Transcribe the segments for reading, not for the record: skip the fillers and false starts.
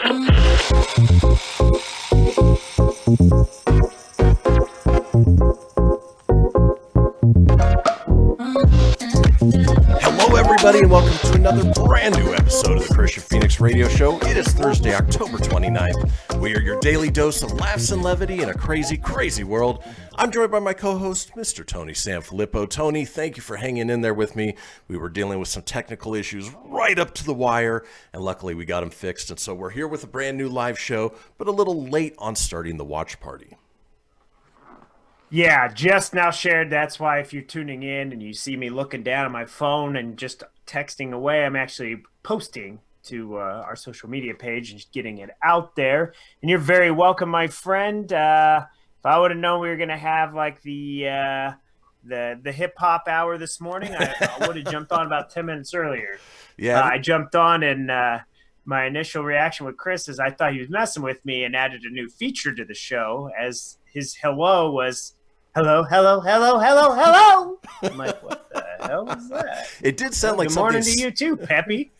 Hello, everybody, and welcome to another brand new episode of the Kristian Fenix radio show. It is Thursday, October 29th. We are your daily dose of laughs and levity in a crazy, crazy world. I'm joined by my co-host, Mr. Tony Sanfilippo. Tony, thank you for hanging in there with me. We were dealing with some technical issues right up to the wire, and luckily we got them fixed. And so we're here with a brand new live show, but a little late on starting the watch party. Yeah, just now shared. That's why if you're tuning in and you see me looking down at my phone and just texting away, I'm actually posting to our social media page and just getting it out there. And you're very welcome, my friend. If I would have known we were going to have like the hip hop hour this morning, I would have jumped on about 10 minutes earlier. Yeah, I jumped on and my initial reaction with Chris is I thought he was messing with me and added a new feature to the show as his hello was hello, hello, hello, hello, hello. I'm like, what the hell was that? It did sound like good something. Good morning to you too, Peppy.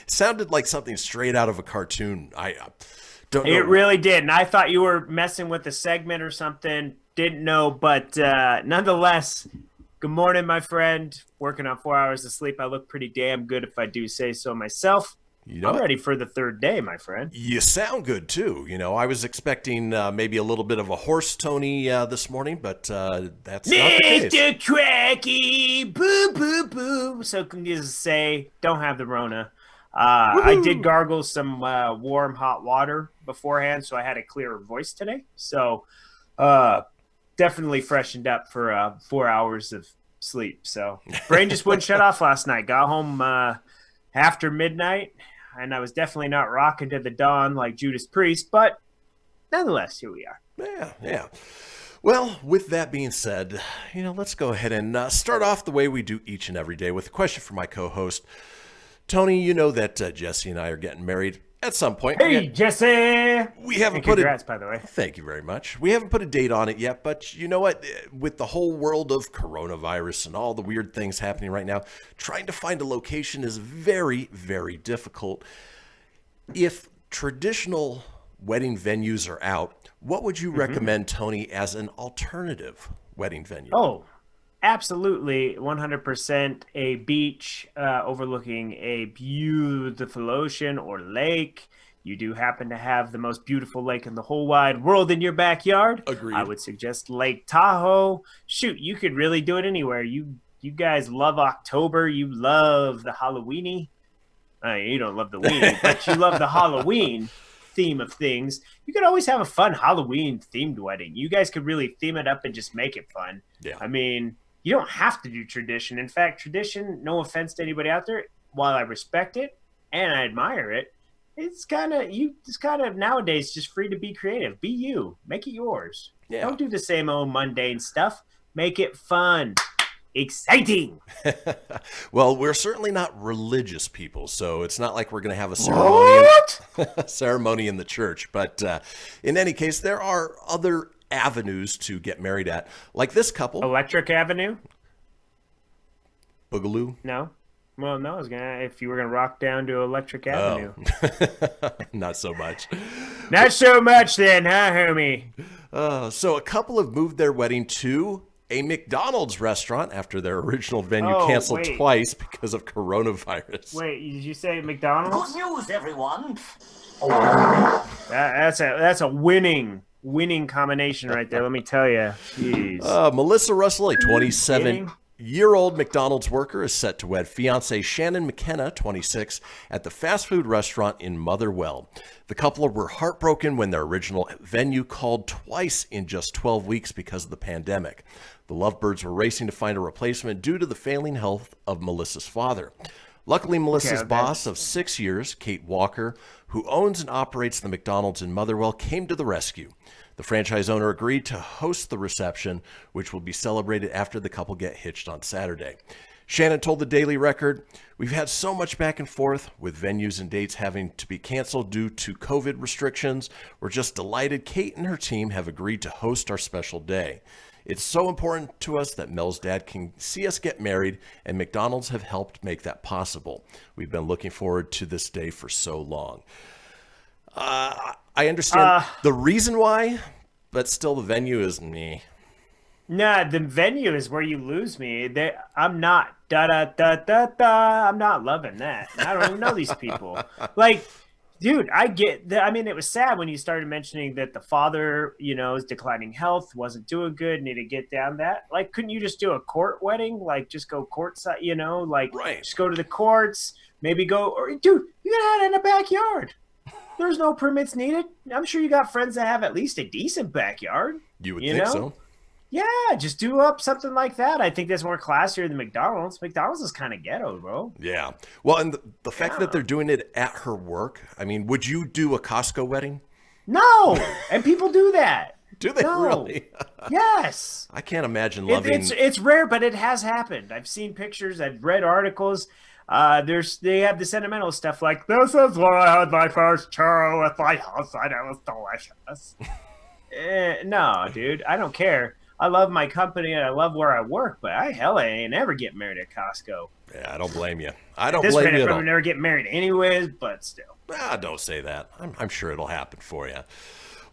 Sounded like something straight out of a cartoon. I don't know. It really did, and I thought you were messing with a segment or something. Didn't know, but nonetheless, good morning, my friend. Working on 4 hours of sleep. I look pretty damn good if I do say so myself. You know, I'm ready for the third day, my friend. You sound good, too. You know, I was expecting maybe a little bit of a horse Tony this morning, but that's not the case. Mr. Cracky, boo, boo, boo. So can you just say, don't have the Rona. I did gargle some warm, hot water beforehand, so I had a clearer voice today. So definitely freshened up for 4 hours of sleep. So brain just wouldn't shut off last night. Got home after midnight. And I was definitely not rocking to the dawn like Judas Priest, but nonetheless, here we are. Yeah. Well, with that being said, you know, let's go ahead and start off the way we do each and every day with a question for my co-host. Tony, you know that Jesse and I are getting married at some point. Hey, Jesse! We haven't congrats, by the way. Thank you very much. We haven't put a date on it yet, but you know what? With the whole world of coronavirus and all the weird things happening right now, trying to find a location is very, very difficult. If traditional wedding venues are out, what would you recommend, Tony, as an alternative wedding venue? Oh, absolutely, 100% a beach overlooking a beautiful ocean or lake. You do happen to have the most beautiful lake in the whole wide world in your backyard. Agreed. I would suggest Lake Tahoe. Shoot, you could really do it anywhere. You guys love October. You love the Halloweeny. You don't love the weenie, but you love the Halloween theme of things. You could always have a fun Halloween themed wedding. You guys could really theme it up and just make it fun. Yeah. I mean, you don't have to do tradition. In fact, tradition, no offense to anybody out there, while I respect it and I admire it, it's kind of nowadays just free to be creative. Be you. Make it yours. Yeah. Don't do the same old mundane stuff. Make it fun. Exciting. Well, we're certainly not religious people, so it's not like we're going to have a ceremony in the church. But in any case, there are other avenues to get married at, like this couple. Electric Avenue? Boogaloo? No. Well, no, I was gonna. If you were gonna rock down to Electric Avenue, not so much. Not so much, then, huh, homie? So a couple have moved their wedding to a McDonald's restaurant after their original venue canceled twice because of coronavirus. Wait, did you say McDonald's? Good news, everyone. That's a winning combination right there. Let me tell you. Jeez. Melissa Russell, a 27-year-old McDonald's worker, is set to wed fiancé Shannon McKenna, 26, at the fast food restaurant in Motherwell. The couple were heartbroken when their original venue called twice in just 12 weeks because of the pandemic. The lovebirds were racing to find a replacement due to the failing health of Melissa's father. Luckily, Melissa's boss of 6 years, Kate Walker, who owns and operates the McDonald's in Motherwell, came to the rescue. The franchise owner agreed to host the reception, which will be celebrated after the couple get hitched on Saturday. Shannon told the Daily Record, "We've had so much back and forth with venues and dates having to be canceled due to COVID restrictions. We're just delighted Kate and her team have agreed to host our special day. It's so important to us that Mel's dad can see us get married, and McDonald's have helped make that possible. We've been looking forward to this day for so long." I understand the reason why, but still the venue is meh. Nah, the venue is where you lose me. I'm not I'm not loving that. I don't even know these people. Like, dude, I get that. I mean, it was sad when you started mentioning that the father, is declining health, wasn't doing good, needed to get down that. Like, couldn't you just do a court wedding? Like, just go courtside, Right. Just go to the courts, maybe go, or dude, you can have it in the backyard. There's no permits needed. I'm sure you got friends that have at least a decent backyard. You would think so. Yeah, just do up something like that. I think that's more classier than McDonald's. McDonald's is kind of ghetto, bro. Yeah. Well, and the fact that they're doing it at her work, I mean, would you do a Costco wedding? No, and people do that. Do they really? Yes. I can't imagine loving. It's rare, but it has happened. I've seen pictures. I've read articles. They have the sentimental stuff like, this is where I had my first churro with my husband. It was delicious. No, dude, I don't care. I love my company and I love where I work, but I ain't never get married at Costco. Yeah, I don't blame you. I don't blame you at all. Never get married anyways, but still. Don't say that. I'm sure it'll happen for you.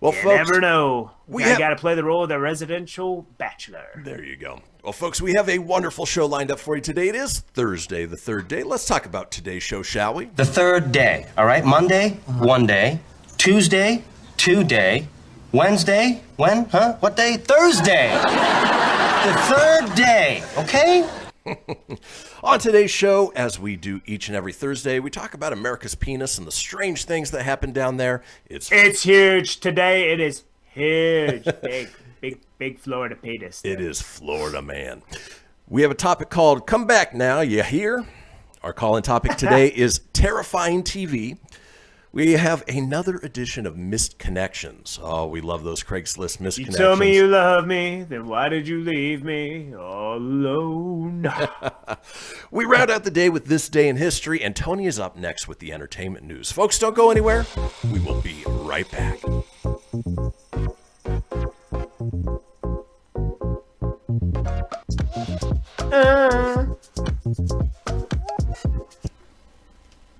Well, You folks, never know. we got to play the role of the residential bachelor. there you go. Well, folks, we have a wonderful show lined up for you today. It is Thursday, the third day. Let's talk about today's show, shall we? The third day, all right? Monday, 1 day. Tuesday, 2 day. Wednesday, when? Huh? What day? Thursday. The third day, okay? On today's show, as we do each and every Thursday, we talk about America's penis and the strange things that happen down there. It's huge. Today it is huge. Big Florida penis. It is Florida, man. We have a topic called Come Back Now, You Hear? Our call-in topic today is terrifying TV. We have another edition of Missed Connections. Oh, we love those Craigslist Missed You Connections. tell me you love me, then why did you leave me all alone? We round out the day with This Day in History, and Tony is up next with the entertainment news. Folks, don't go anywhere. We will be right back.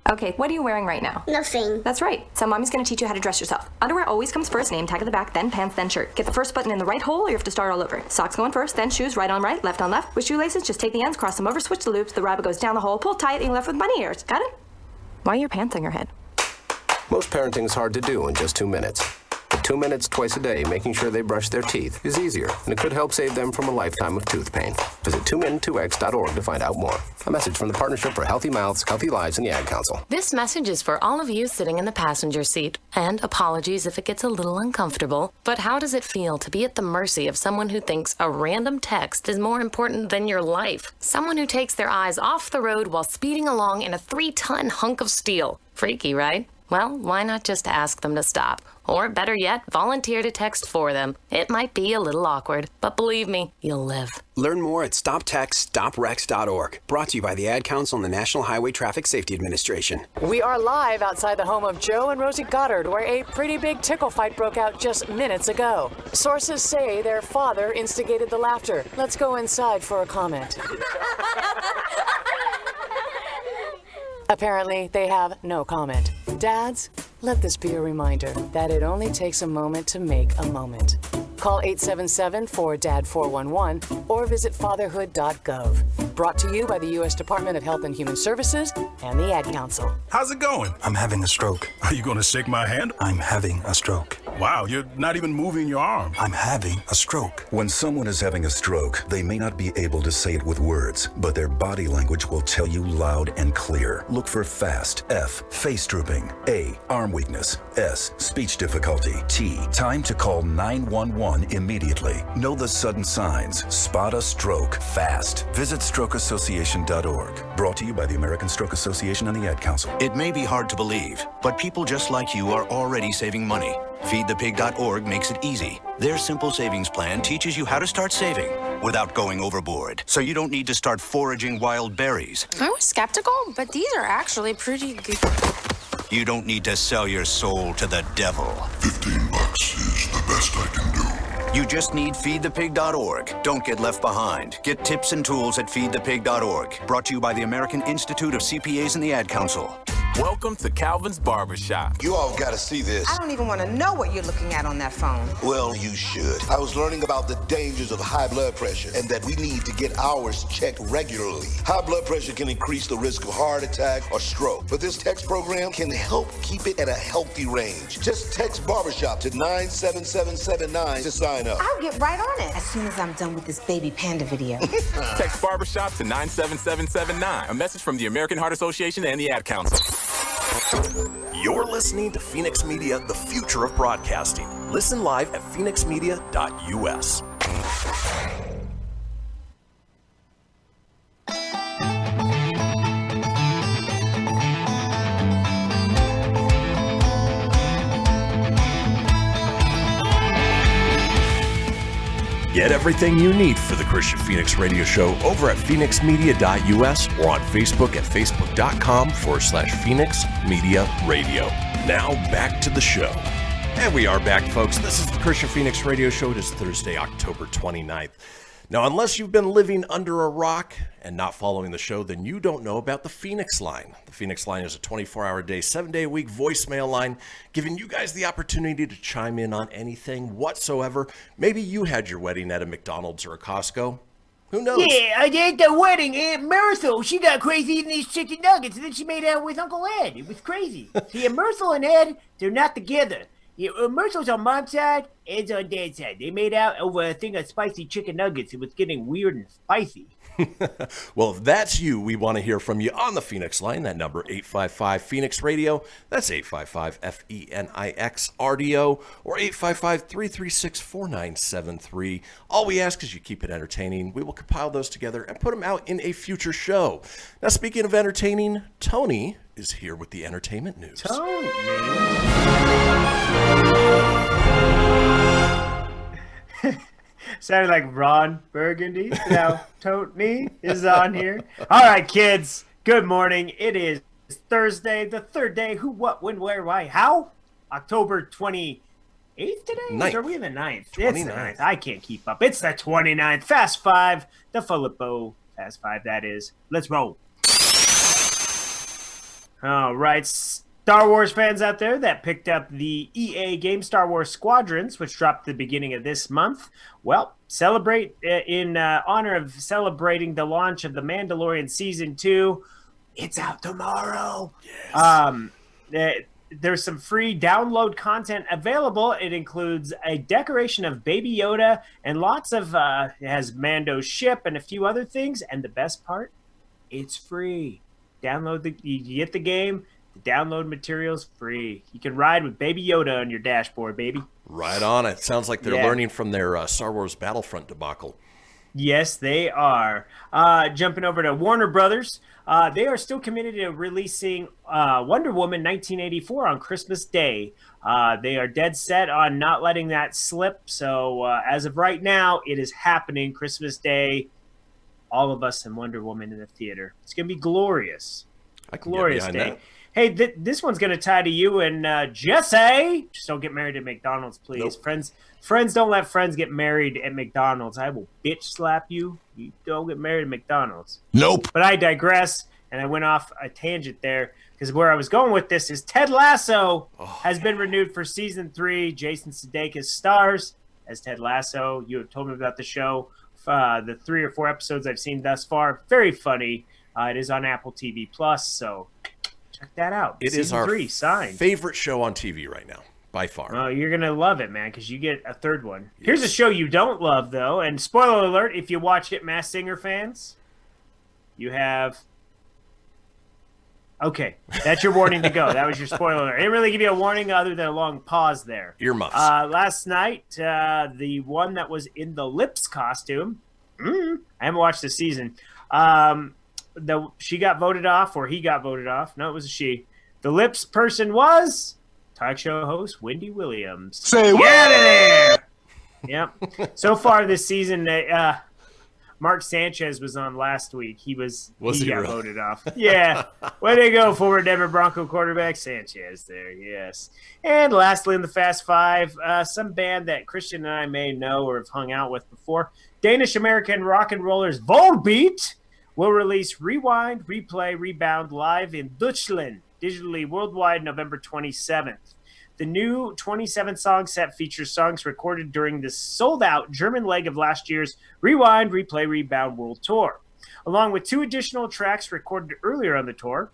Okay, what are you wearing right now? Nothing. That's right. So mommy's gonna teach you how to dress yourself. Underwear always comes first, name tag at the back, then pants, then shirt. Get the first button in the right hole or you have to start all over. Socks going first, then shoes, right on right, left on left. With shoelaces, just take the ends, cross them over, switch the loops, the rabbit goes down the hole, pull tight, and you're left with bunny ears. Got it? Why are your pants on your head? Most parenting's hard to do in just 2 minutes. But 2 minutes twice a day making sure they brush their teeth is easier, and it could help save them from a lifetime of tooth pain. Visit 2min2x.org to find out more. A message from the Partnership for Healthy Mouths, Healthy Lives, and the Ad Council. This message is for all of you sitting in the passenger seat. And apologies if it gets a little uncomfortable. But how does it feel to be at the mercy of someone who thinks a random text is more important than your life? Someone who takes their eyes off the road while speeding along in a 3-ton hunk of steel. Freaky, right? Well, why not just ask them to stop? Or better yet, volunteer to text for them. It might be a little awkward, but believe me, you'll live. Learn more at StopTextStopWrecks.org. Brought to you by the Ad Council and the National Highway Traffic Safety Administration. We are live outside the home of Joe and Rosie Goddard, where a pretty big tickle fight broke out just minutes ago. Sources say their father instigated the laughter. Let's go inside for a comment. Apparently, they have no comment. Dads, let this be a reminder that it only takes a moment to make a moment. Call 877-4DAD-411 or visit fatherhood.gov. Brought to you by the U.S. Department of Health and Human Services and the Ad Council. How's it going? I'm having a stroke. Are you going to shake my hand? I'm having a stroke. Wow, you're not even moving your arm. I'm having a stroke. When someone is having a stroke, they may not be able to say it with words, but their body language will tell you loud and clear. Look for FAST. F, face drooping. A, arm weakness. S, speech difficulty. T, time to call 911 immediately. Know the sudden signs. Spot a stroke fast. Visit strokeassociation.org. Brought to you by the American Stroke Association and the Ad Council. It may be hard to believe, but people just like you are already saving money. FeedThePig.org makes it easy. Their simple savings plan teaches you how to start saving without going overboard. So you don't need to start foraging wild berries. I was skeptical, but these are actually pretty good. You don't need to sell your soul to the devil. $15 is the best I can do. You just need FeedThePig.org. Don't get left behind. Get tips and tools at FeedThePig.org. Brought to you by the American Institute of CPAs and the Ad Council. Welcome to Calvin's Barbershop. You all got to see this. I don't even want to know what you're looking at on that phone. Well, you should. I was learning about the dangers of high blood pressure and that we need to get ours checked regularly. High blood pressure can increase the risk of heart attack or stroke, but this text program can help keep it at a healthy range. Just text Barbershop to 97779 to sign up. I'll get right on it as soon as I'm done with this baby panda video. Text Barbershop to 97779. A message from the American Heart Association and the Ad Council. You're listening to Fenix Media, the future of broadcasting. Listen live at phoenixmedia.us. Get everything you need for the Kristian Fenix radio show over at phoenixmedia.us or on Facebook at facebook.com/Fenix Media Radio. Now back to the show. And we are back, folks. This is the Kristian Fenix radio show. It is Thursday, October 29th. Now, unless you've been living under a rock and not following the show, then you don't know about the Fenix Line. The Fenix Line is a 24-hour-a-day, 7-day-a-week voicemail line, giving you guys the opportunity to chime in on anything whatsoever. Maybe you had your wedding at a McDonald's or a Costco. Who knows? Yeah, I did the wedding. Aunt Myrtle, she got crazy eating these chicken nuggets, and then she made out with Uncle Ed. It was crazy. See, Myrtle and Ed, they're not together. Yeah, Myrtle's on Mom's side, Ed's on Dad's side. They made out over a thing of spicy chicken nuggets. It was getting weird and spicy. Well, if that's you, we want to hear from you on the Fenix Line. That number, 855-FENIX-RADIO. That's 855-FENIX-RDO or 855-336-4973. All we ask is you keep it entertaining. We will compile those together and put them out in a future show. Now, speaking of entertaining, Tony is here with the entertainment news. Tony? Sounded like Ron Burgundy. Now, Tony is on here. All right, kids. Good morning. It is Thursday, the third day. Who, what, when, where, why, how? October 28th today? 9th. Or are we in the 9th? 29th. It's the 9th. I can't keep up. It's the 29th. Fast Five. The Filippo Fast Five, that is. Let's roll. All right. Star Wars fans out there that picked up the EA game Star Wars Squadrons, which dropped at the beginning of this month, well, celebrate in honor of celebrating the launch of The Mandalorian Season 2. It's out tomorrow. Yes. There's some free download content available. It includes a decoration of Baby Yoda and lots of, it has Mando's ship and a few other things. And the best part, it's free. You get the game. The download material's free. You can ride with Baby Yoda on your dashboard, baby. Right on. It sounds like they're learning from their Star Wars Battlefront debacle. Yes, they are. Jumping over to Warner Brothers. They are still committed to releasing Wonder Woman 1984 on Christmas Day. They are dead set on not letting that slip. So as of right now, it is happening Christmas Day. All of us in Wonder Woman in the theater. It's going to be glorious. I can Glorious get day. behind that. Hey, this one's going to tie to you and Jesse. Just don't get married at McDonald's, please. Nope. Friends don't let friends get married at McDonald's. I will bitch slap you. You don't get married at McDonald's. Nope. But I digress, and I went off a tangent there because where I was going with this is Ted Lasso has been renewed for Season 3. Jason Sudeikis stars as Ted Lasso. You have told me about the show. The 3 or 4 episodes I've seen thus far. Very funny. It is on Apple TV+, so check that out. It is our favorite show on TV right now, by far. Oh, you're going to love it, man, because you get a third one. Yes. Here's a show you don't love, though, and spoiler alert, if you watched it, Masked Singer fans, you have... Okay, that's your warning to go. That was your spoiler alert. I didn't really give you a warning other than a long pause there. Earmuffs. Last night, the one that was in the Lips costume, I haven't watched the season, she got voted off, or he got voted off. No, it was a she. The Lips person was talk show host Wendy Williams. Say what? Get out of there! Yep. So far this season, Mark Sanchez was on last week. He got really? voted off. Yeah. Way to go, former Denver Bronco quarterback Sanchez there, yes. And lastly in the Fast Five, some band that Kristian and I may know or have hung out with before, Danish-American rock and rollers Volbeat will release Rewind, Replay, Rebound live in Deutschland digitally worldwide November 27th. The new 27-song set features songs recorded during the sold-out German leg of last year's Rewind, Replay, Rebound World Tour, along with 2 additional tracks recorded earlier on the tour.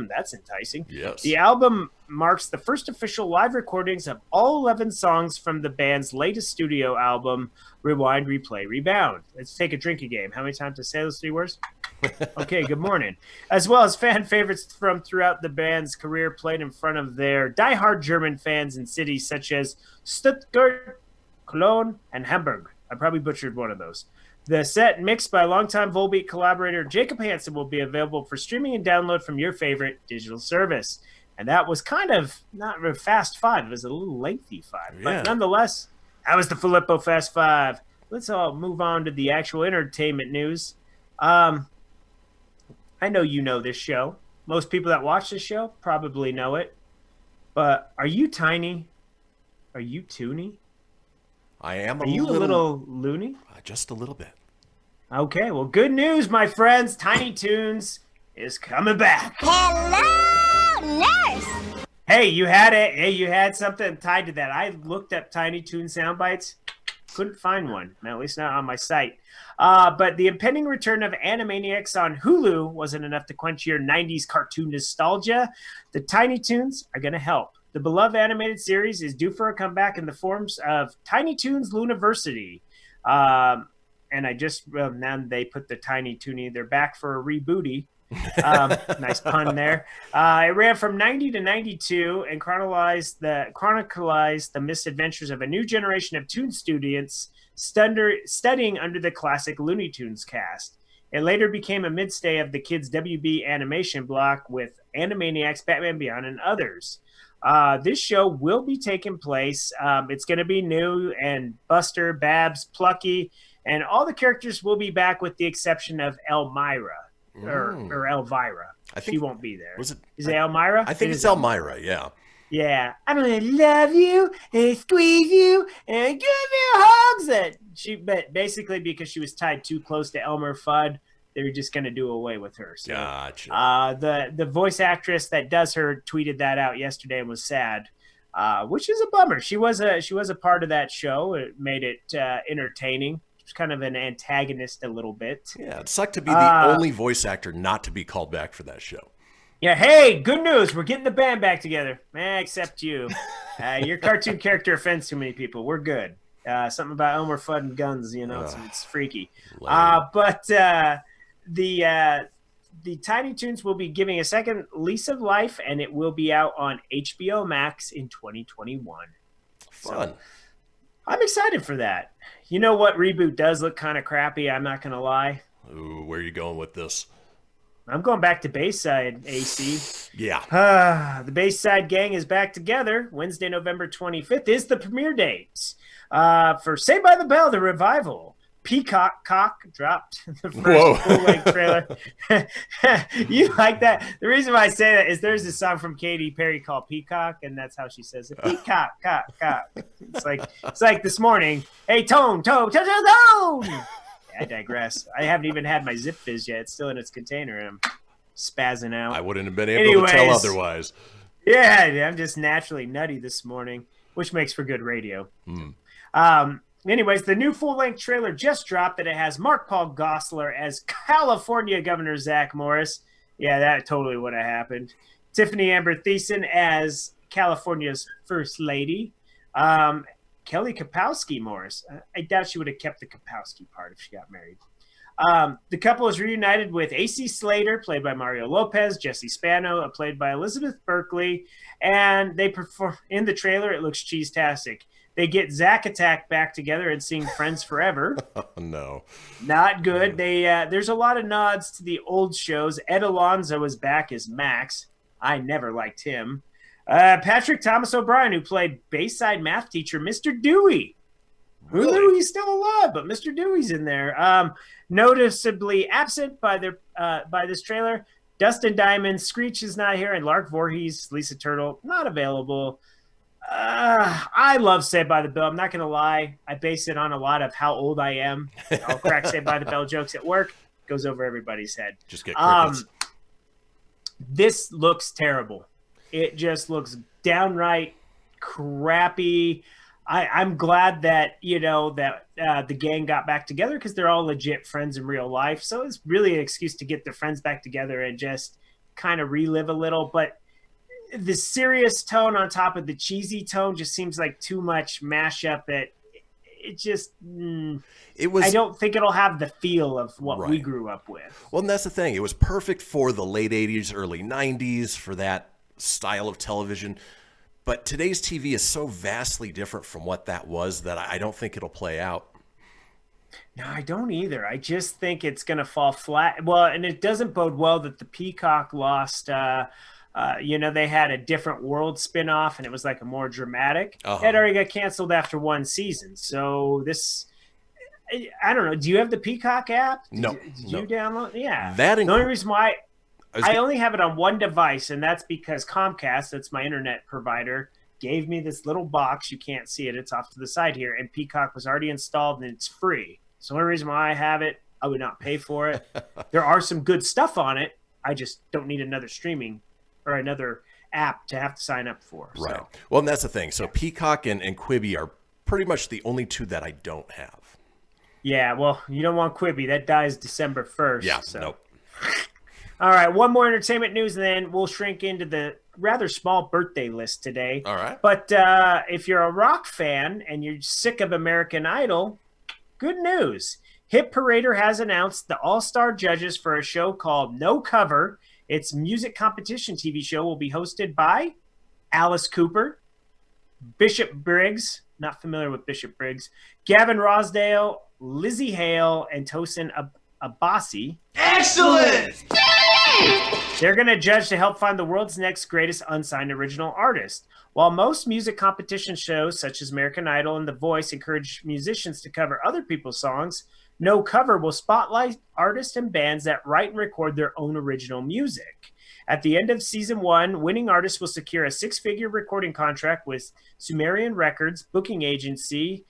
That's enticing. Yes. The album marks the first official live recordings of all 11 songs from the band's latest studio album, Rewind, Replay, Rebound. Let's take a drinking game. How many times to say those 3 words? Okay, good morning. As well as fan favorites from throughout the band's career played in front of their diehard German fans in cities such as Stuttgart, Cologne, and Hamburg. I probably butchered one of those. The set, mixed by longtime Volbeat collaborator Jacob Hansen, will be available for streaming and download from your favorite digital service. And that was kind of not a fast 5. It was a little lengthy 5. Yeah. But nonetheless, that was the Filippo Fast 5. Let's all move on to the actual entertainment news. I know you know this show. Most people that watch this show probably know it. But are you tiny? Are you toony? I am Are you a little loony? Just a little bit. Okay, well, good news, my friends. Tiny Toons is coming back. Hello, nurse. Hey, you had it. Hey, you had something tied to that. I looked up Tiny Toon sound bites. Couldn't find one, at least not on my site. But the impending return of Animaniacs on Hulu wasn't enough to quench your 90s cartoon nostalgia. The Tiny Toons are going to help. The beloved animated series is due for a comeback in the forms of Tiny Toons Looniversity. And I just, now they put the Tiny Toonie, they're back for a rebooty. Nice pun there. It ran from 90 to 92 and chronicalized the misadventures of a new generation of Toon students studying under the classic Looney Tunes cast. It later became a mainstay of the kids' WB animation block with Animaniacs, Batman Beyond, and others. This show will be taking place. It's going to be new, and Buster, Babs, Plucky, and all the characters will be back with the exception of Elmira. Or Elvira. I think she won't be there. Is it Elmira? I think it's Elmira, yeah. Yeah. I'm going to love you and squeeze you and give you hugs. But basically because she was tied too close to Elmer Fudd, they were just going to do away with her. So, gotcha. The voice actress that does her tweeted that out yesterday and was sad, which is a bummer. She was a part of that show. It made it entertaining. Kind of an antagonist a little bit. Yeah, it sucked to be the only voice actor not to be called back for that show. Yeah, hey, good news. We're getting the band back together. Except you. Your cartoon character offends too many people. We're good. Something about Elmer Fudd and guns, it's freaky. But the Tiny Toons will be giving a second lease of life, and it will be out on HBO Max in 2021. Fun. So, I'm excited for that. You know what reboot does look kind of crappy, I'm not going to lie. Ooh, where are you going with this? I'm going back to Bayside, AC. Yeah. The Bayside Gang is back together. Wednesday, November 25th is the premiere date for Saved by the Bell, the revival. Peacock Cock dropped the first full-length trailer. You like that? The reason why I say that is there's this song from Katy Perry called Peacock, and that's how she says it. Peacock, cock, cock. It's like this morning. Hey, Tone. I digress. I haven't even had my Zip Fizz yet. It's still in its container, and I'm spazzing out. I wouldn't have been able to tell otherwise. Yeah, I'm just naturally nutty this morning, which makes for good radio. Anyways, the new full-length trailer just dropped, and it has Mark Paul Gosselaar as California Governor Zach Morris. Yeah, that totally would have happened. Tiffany Amber Thiessen as California's First Lady. Kelly Kapowski Morris. I doubt she would have kept the Kapowski part if she got married. The couple is reunited with AC Slater, played by Mario Lopez, Jesse Spano, played by Elizabeth Berkley, and they perform in the trailer. It looks cheese-tastic. They get Zack Attack back together and sing Friends Forever. Oh, no. Not good. There's a lot of nods to the old shows. Ed Alonzo is back as Max. I never liked him. Patrick Thomas O'Brien, who played Bayside math teacher Mr. Dewey. Who knew he's still alive? But Mr. Dewey's in there. Noticeably absent by this trailer. Dustin Diamond, Screech is not here, and Lark Voorhees, Lisa Turtle, not available. I love Saved by the Bell. I'm not going to lie. I base it on a lot of how old I am. I'll crack Saved by the Bell jokes at work. Goes over everybody's head. Just get crickets. This looks terrible. It just looks downright crappy. I'm glad that, the gang got back together because they're all legit friends in real life. So it's really an excuse to get their friends back together and just kind of relive a little. But the serious tone on top of the cheesy tone just seems like too much mashup that it just I don't think it'll have the feel of what we grew up with. Well, and that's the thing. It was perfect for the late 80s, early 90s, for that style of television. But today's TV is so vastly different from what that was that I don't think it'll play out. No, I don't either. I just think it's going to fall flat. Well, and it doesn't bode well that the Peacock lost. They had a Different World spinoff, and it was like a more dramatic. It already got canceled after one season. So this, I don't know. Do you have the Peacock app? Did you download? Yeah. The only reason why I only have it on one device, and that's because Comcast, that's my internet provider, gave me this little box. You can't see it. It's off to the side here. And Peacock was already installed, and it's free. So the only reason why I have it, I would not pay for it. There are some good stuff on it. I just don't need another streaming or another app to have to sign up for. Right. So. Well, and that's the thing. So Peacock and Quibi are pretty much the only two that I don't have. Yeah, well, you don't want Quibi. That dies December 1st. Yeah, so. nope. All right, one more entertainment news, and then we'll shrink into the rather small birthday list today. All right. But if you're a rock fan and you're sick of American Idol, good news. Hit Parader has announced the all-star judges for a show called No Cover. Its music competition TV show will be hosted by Alice Cooper, Bishop Briggs, not familiar with Bishop Briggs, Gavin Rossdale, Lizzie Hale, and Tosin Abasi. Excellent! They're going to judge to help find the world's next greatest unsigned original artist. While most music competition shows, such as American Idol and The Voice, encourage musicians to cover other people's songs, No Cover will spotlight artists and bands that write and record their own original music. At the end of season 1, winning artists will secure a 6-figure recording contract with Sumerian Records, booking agency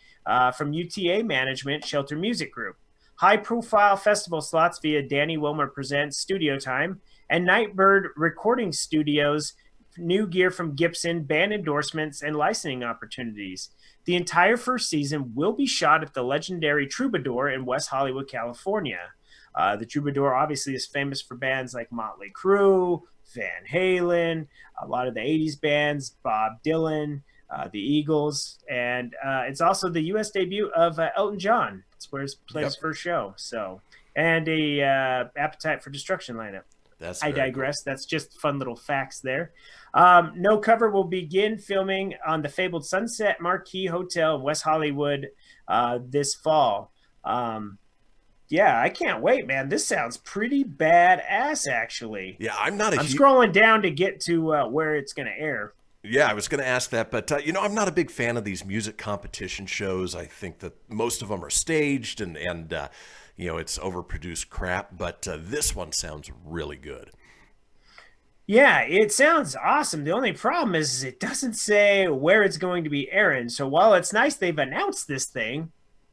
from UTA Management, Shelter Music Group. High-profile festival slots via Danny Wilmer Presents Studio Time and Nightbird Recording Studios, new gear from Gibson, band endorsements, and licensing opportunities. The entire first season will be shot at the legendary Troubadour in West Hollywood, California. The Troubadour obviously is famous for bands like Motley Crue, Van Halen, a lot of the 80s bands, Bob Dylan, the Eagles, and it's also the U.S. debut of Elton John. It's where he played his first show. So, and a Appetite for Destruction lineup. I digress. Cool. That's just fun little facts there. No Cover will begin filming on the fabled Sunset Marquis Hotel in West Hollywood this fall. Yeah, I can't wait, man. This sounds pretty badass, actually. Yeah, I'm scrolling down to get to where it's going to air. Yeah, I was going to ask that, but I'm not a big fan of these music competition shows. I think that most of them are staged and it's overproduced crap, but this one sounds really good. Yeah, it sounds awesome. The only problem is it doesn't say where it's going to be airing. So while it's nice they've announced this thing,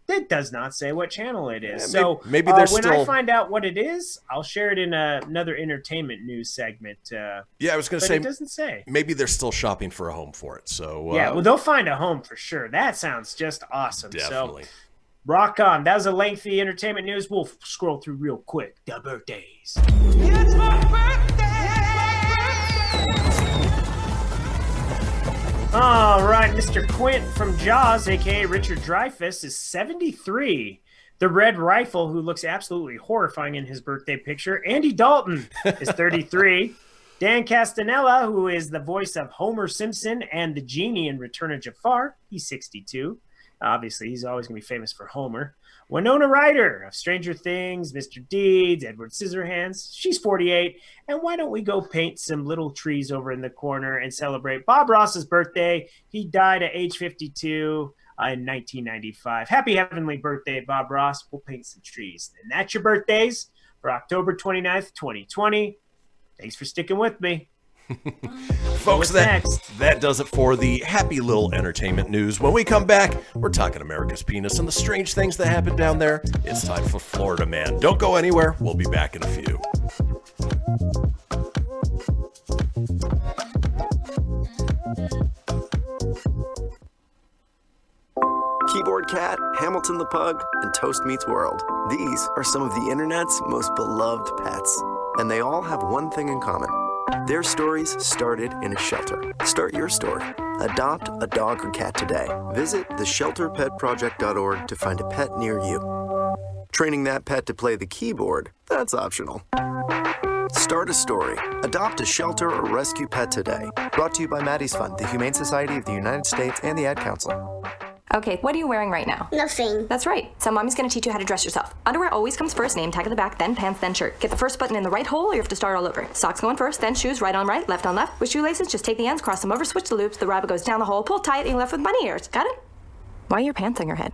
it does not say what channel it is. Yeah, so maybe there's when I find out what it is, I'll share it in another entertainment news segment. Yeah, I was going to say it doesn't say. Maybe they're still shopping for a home for it. So yeah, well, they'll find a home for sure. That sounds just awesome. Definitely. So rock on. That was a lengthy entertainment news. We'll scroll through real quick. The birthdays. It's my birthday! All right, Mr. Quint from Jaws, a.k.a. Richard Dreyfuss, is 73. The Red Rifle, who looks absolutely horrifying in his birthday picture, Andy Dalton, is 33. Dan Castanella, who is the voice of Homer Simpson and the genie in Return of Jafar, he's 62. Obviously, he's always going to be famous for Homer. Winona Ryder of Stranger Things, Mr. Deeds, Edward Scissorhands, she's 48. And why don't we go paint some little trees over in the corner and celebrate Bob Ross's birthday? He died at age 52 in 1995. Happy heavenly birthday, Bob Ross. We'll paint some trees. And that's your birthdays for October 29th, 2020. Thanks for sticking with me. Folks, that does it for the happy little entertainment news. When we come back, we're talking America's penis and the strange things that happen down there. It's time for Florida Man. Don't go anywhere. We'll be back in a few. Keyboard Cat, Hamilton the Pug, and Toast Meets World. These are some of the internet's most beloved pets. And they all have one thing in common. Their stories started in a shelter. Start your story. Adopt a dog or cat today. Visit theshelterpetproject.org to find a pet near you. Training that pet to play the keyboard, that's optional. Start a story. Adopt a shelter or rescue pet today. Brought to you by Maddie's Fund, the Humane Society of the United States, and the Ad Council. Okay, what are you wearing right now? Nothing. That's right. So mommy's gonna teach you how to dress yourself. Underwear always comes first, name tag at the back, then pants, then shirt. Get the first button in the right hole or you have to start all over. Socks going first, then shoes, right on right, left on left. With shoelaces, just take the ends, cross them over, switch the loops, the rabbit goes down the hole, pull tight, and you're left with bunny ears. Got it? Why are your pants on your head?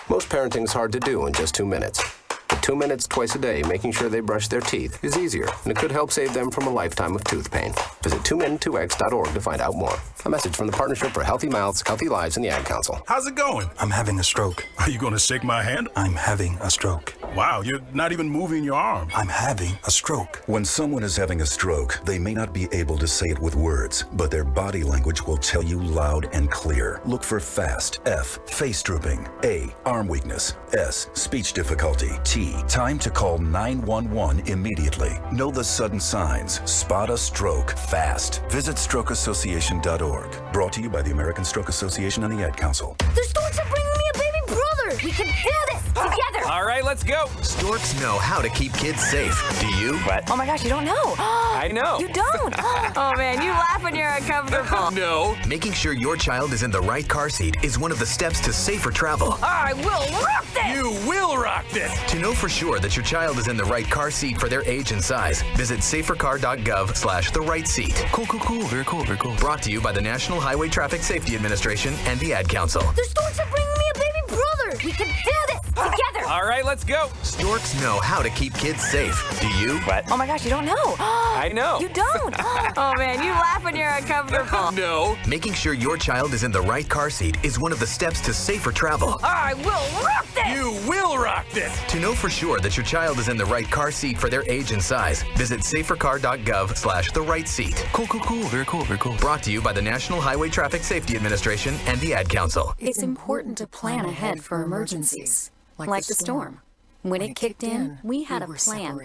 Most parenting's hard to do in just 2 minutes. But 2 minutes twice a day making sure they brush their teeth is easier, and it could help save them from a lifetime of tooth pain. Visit 2min2x.org to find out more. A message from the Partnership for Healthy Mouths, Healthy Lives, and the Ad Council. How's it going? I'm having a stroke. Are you going to shake my hand? I'm having a stroke. Wow, you're not even moving your arm. I'm having a stroke. When someone is having a stroke, they may not be able to say it with words, but their body language will tell you loud and clear. Look for FAST. F, face drooping. A, arm weakness. S, speech difficulty. T, time to call 911 immediately. Know the sudden signs. Spot a stroke fast. Visit strokeassociation.org. Brought to you by the American Stroke Association and the Ad Council. The storks are bringing me a baby brother. We can do this together. All right, let's go. Storks know how to keep kids safe. Do you? What? Oh my gosh, you don't know. I know. You don't. Oh man, you laugh when you're uncomfortable. No. Making sure your child is in the right car seat is one of the steps to safer travel. I will rock this. You will rock this. To know for sure that your child is in the right car seat for their age and size, visit safercar.gov/the right seat. Cool. Very cool. Brought to you by the National Highway Traffic Safety Administration and the Ad Council. The storks are bringing me a baby brother. We can do this together. All right, let's go. Storks know how to keep kids safe. Do you? What? Oh my gosh, you don't know. I know. You don't. Oh man, you laugh when you're uncomfortable. No. Making sure your child is in the right car seat is one of the steps to safer travel. I will rock this. You will rock this. To know for sure that your child is in the right car seat for their age and size, visit safercar.gov/the right seat. Cool. Very cool. Brought to you by the National Highway Traffic Safety Administration and the Ad Council. It's important to plan ahead for emergencies, like the storm. When it kicked in, we had a plan.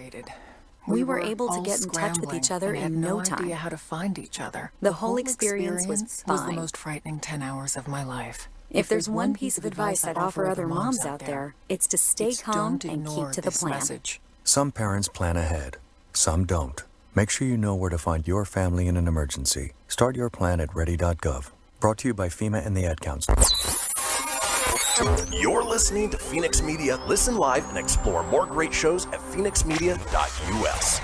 We were able to get in touch with each other in no time. Idea how to find each other. The whole experience was fine. the most frightening 10 hours of my life. If there's one piece of advice I'd offer other moms out there, it's to stay calm and keep to the plan. Message. Some parents plan ahead, some don't. Make sure you know where to find your family in an emergency. Start your plan at ready.gov. Brought to you by FEMA and the Ad Council. You're listening to Fenix Media. Listen live and explore more great shows at phoenixmedia.us.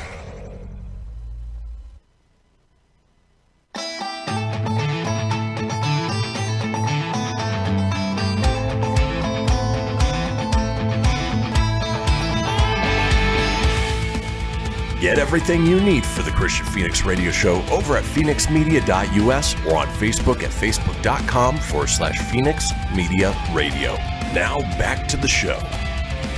Get everything you need for the Kristian Fenix radio show over at phoenixmedia.us or on Facebook at facebook.com/Fenix Media Radio. Now back to the show.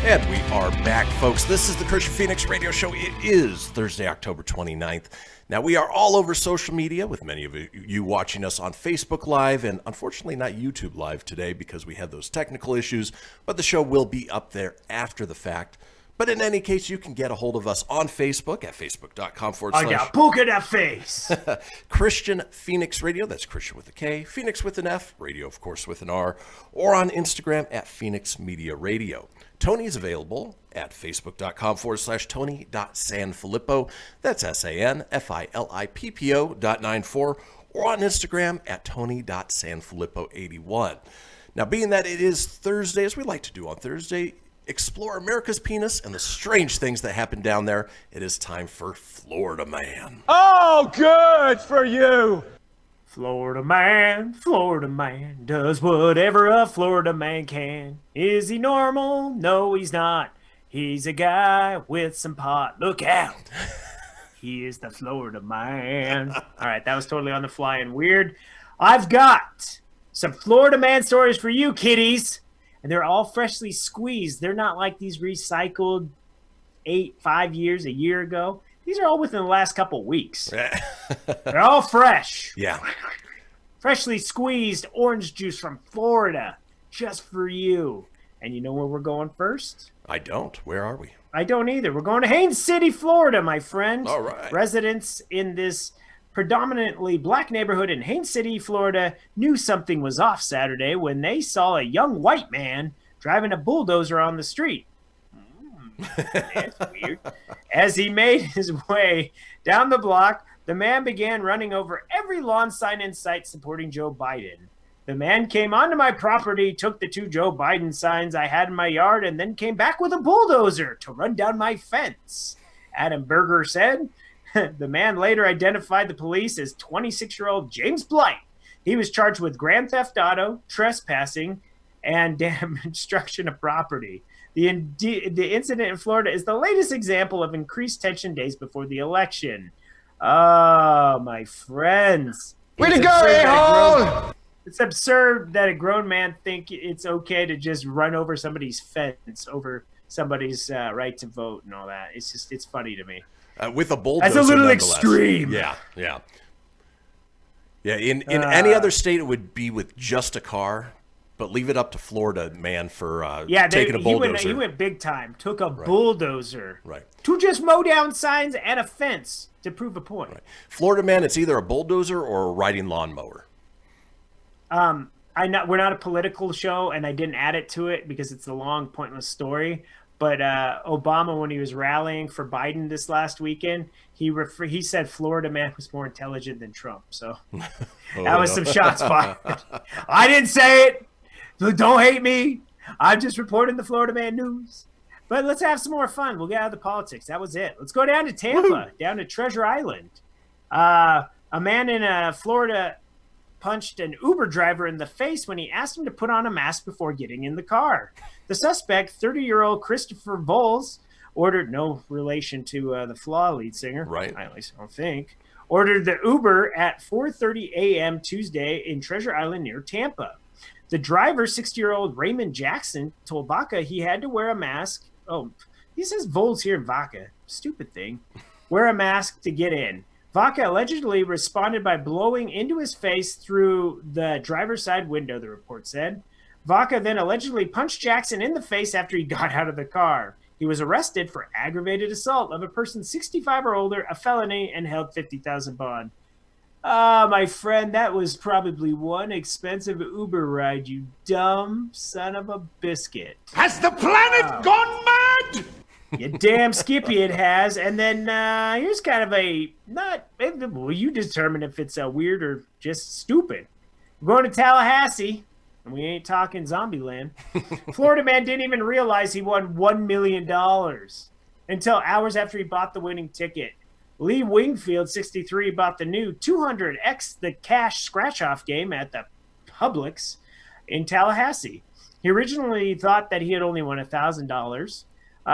And we are back, folks. This is the Kristian Fenix radio show. It is Thursday, October 29th. Now, we are all over social media with many of you watching us on Facebook Live and unfortunately not YouTube Live today because we had those technical issues, but the show will be up there after the fact. But in any case, you can get a hold of us on Facebook at facebook.com/ I got book in that face. Kristian Fenix Radio. That's Kristian with a K, Phoenix with an F, radio, of course, with an R, or on Instagram at Phoenix Media Radio. Tony is available at facebook.com/Tony.Sanfilippo. That's SANFILIPPO.94, or on Instagram at Tony.Sanfilippo81. Now, being that it is Thursday, as we like to do on Thursday, explore America's penis and the strange things that happen down there. It is time for Florida Man. Oh, good for you. Florida man does whatever a Florida man can. Is he normal? No, he's not. He's a guy with some pot. Look out. He is the Florida man. All right, that was totally on the fly and weird. I've got some Florida man stories for you, kiddies. And they're all freshly squeezed. They're not like these recycled 5 years, a year ago. These are all within the last couple weeks. They're all fresh. Yeah. Freshly squeezed orange juice from Florida. just for you. And you know where we're going first? I don't. Where are we? I don't either. We're going to Haines City, Florida, my friend. All right. Residents in this predominantly black neighborhood in Haines City, Florida, knew something was off Saturday when they saw a young white man driving a bulldozer on the street. That's weird. As he made his way down the block, the man began running over every lawn sign in sight supporting Joe Biden. The man came onto my property, took the 2 Joe Biden signs I had in my yard, and then came back with a bulldozer to run down my fence. Adam Berger said. The man later identified the police as 26-year-old James Blight. He was charged with grand theft auto, trespassing, and destruction of property. The incident in Florida is the latest example of increased tension days before the election. Oh, my friends. Way to go, a-hole! It's absurd that a grown man think it's okay to just run over somebody's fence, over somebody's right to vote and all that. It's funny to me. With a bulldozer, that's a little nonetheless. extreme. Yeah. In any other state, it would be with just a car, but leave it up to Florida man for taking a bulldozer. He went big time. Took a bulldozer, right, to just mow down signs and a fence to prove a point. Right. Florida man, it's either a bulldozer or a riding lawnmower. We're not a political show, and I didn't add it to it because it's a long, pointless story. But Obama, when he was rallying for Biden this last weekend, he said Florida man was more intelligent than Trump. So that was some shots fired. I didn't say it. Don't hate me. I'm just reporting the Florida man news. But let's have some more fun. We'll get out of the politics. That was it. Let's go down to Tampa, down to Treasure Island. A man in Florida punched an Uber driver in the face when he asked him to put on a mask before getting in the car. The suspect, 30-year-old Christopher Voles, ordered, no relation to the Flaw lead singer, right? At least I don't think, ordered the Uber at 4:30 a.m. Tuesday in Treasure Island near Tampa. The driver, 60-year-old Raymond Jackson, told Vaca he had to wear a mask. Oh, he says Voles here in Vaca. Stupid thing. Wear a mask to get in. Vaca allegedly responded by blowing into his face through the driver's side window, the report said. Vaca then allegedly punched Jackson in the face after he got out of the car. He was arrested for aggravated assault of a person 65 or older, a felony, and held $50,000 bond. My friend, that was probably one expensive Uber ride, you dumb son of a biscuit. Has the planet gone mad? You damn skippy it has. And then here's kind of well, you determine if it's weird or just stupid. We're going to Tallahassee, and we ain't talking Zombieland. Florida man didn't even realize he won $1 million until hours after he bought the winning ticket. Lee Wingfield, 63, bought the new 200x the cash scratch-off game at the Publix in Tallahassee. He originally thought that he had only won $1,000.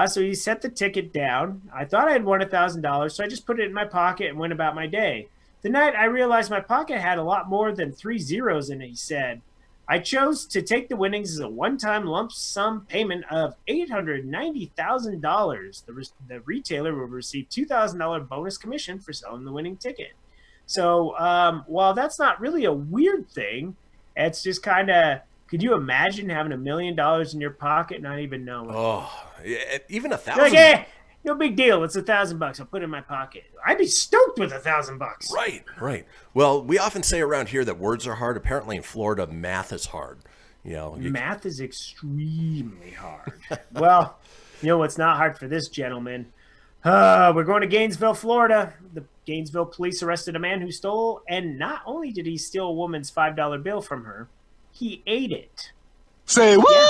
So he set the ticket down. I thought I had won $1,000, so I just put it in my pocket and went about my day. The night I realized my pocket had a lot more than 3 zeros in it, he said. I chose to take the winnings as a one-time lump sum payment of $890,000. The retailer will receive $2,000 bonus commission for selling the winning ticket. So while that's not really a weird thing, it's just kind of, could you imagine having $1 million in your pocket and not even knowing? Oh, yeah, even $1,000. Like, hey, no big deal. It's $1,000. I'll put it in my pocket. I'd be stoked with $1,000. Right. Well, we often say around here that words are hard. Apparently, in Florida, math is hard. Math is extremely hard. Well, you know what's not hard for this gentleman? We're going to Gainesville, Florida. The Gainesville police arrested a man who stole, and not only did he steal a woman's $5 bill from her, he ate it. Say what? Yeah.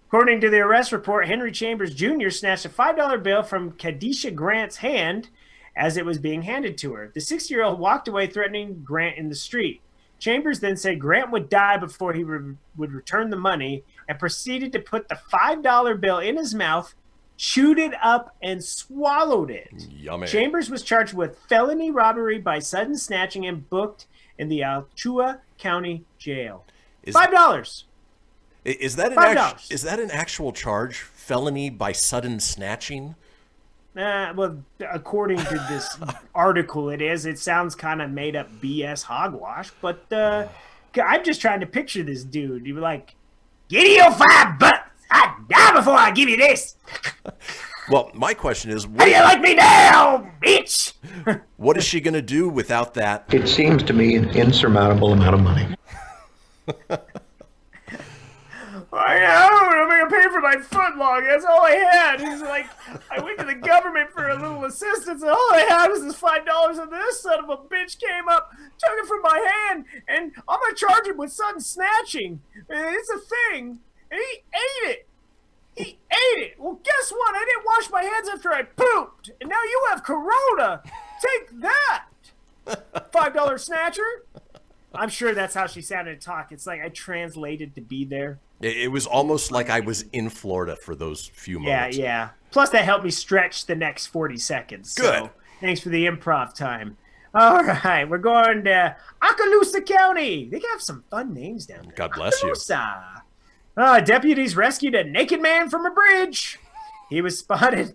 According to the arrest report, Henry Chambers Jr. snatched a $5 bill from Kadisha Grant's hand as it was being handed to her. The 60-year-old walked away threatening Grant in the street. Chambers then said Grant would die before he would return the money and proceeded to put the $5 bill in his mouth, chewed it up, and swallowed it. Yummy. Chambers was charged with felony robbery by sudden snatching and booked in the Alachua County Jail. $5. Is that an actual charge? Felony by sudden snatching? Well, according to this article, it is. It sounds kind of made up BS hogwash, but I'm just trying to picture this dude. You like Give me your $5. I'd die before I give you this. Well, my question is, How do you like me now, bitch? what is she going to do without that? It seems to me an insurmountable amount of money. I know, I'm going to pay for my footlong. That's all I had. He's like, I went to the government for a little assistance, and all I had was this $5, and this son of a bitch came up, took it from my hand, and I'm going to charge him with sudden snatching. It's a thing. And he ate it. He ate it. Well, guess what? I didn't wash my hands after I pooped, and now you have corona. Take that, $5 snatcher. I'm sure that's how she sounded and talk. It's like I translated to be there. It was almost like I was in Florida for those few moments. Yeah. Plus, that helped me stretch the next 40 seconds. Good. So, thanks for the improv time. All right, we're going to Okaloosa County. They have some fun names down there. God bless you. Deputies rescued a naked man from a bridge. He was spotted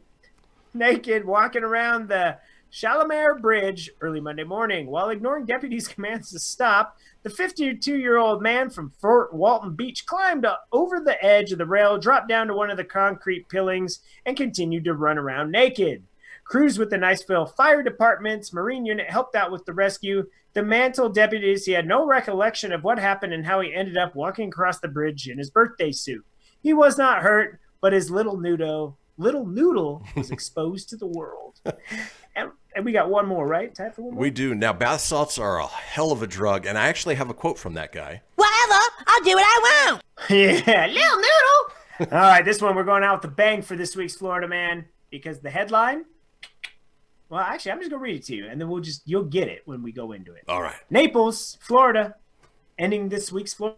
naked walking around the Shalimar Bridge early Monday morning. While ignoring deputies' commands to stop, the 52-year-old man from Fort Walton Beach climbed over the edge of the rail, dropped down to one of the concrete pillings, and continued to run around naked. Crews with the Niceville Fire Department's Marine Unit helped out with the rescue. The man told deputies he had no recollection of what happened and how he ended up walking across the bridge in his birthday suit. He was not hurt, but his little noodle was exposed to the world. And we got one more, right? Time for one more? We do. Now, bath salts are a hell of a drug, and I actually have a quote from that guy. Whatever, I'll do what I want. Yeah, little noodle. All right, this one we're going out with a bang for this week's Florida Man because the headline. Well, actually, I'm just gonna read it to you, and then you'll get it when we go into it. All right. Naples, Florida, ending this week's Florida.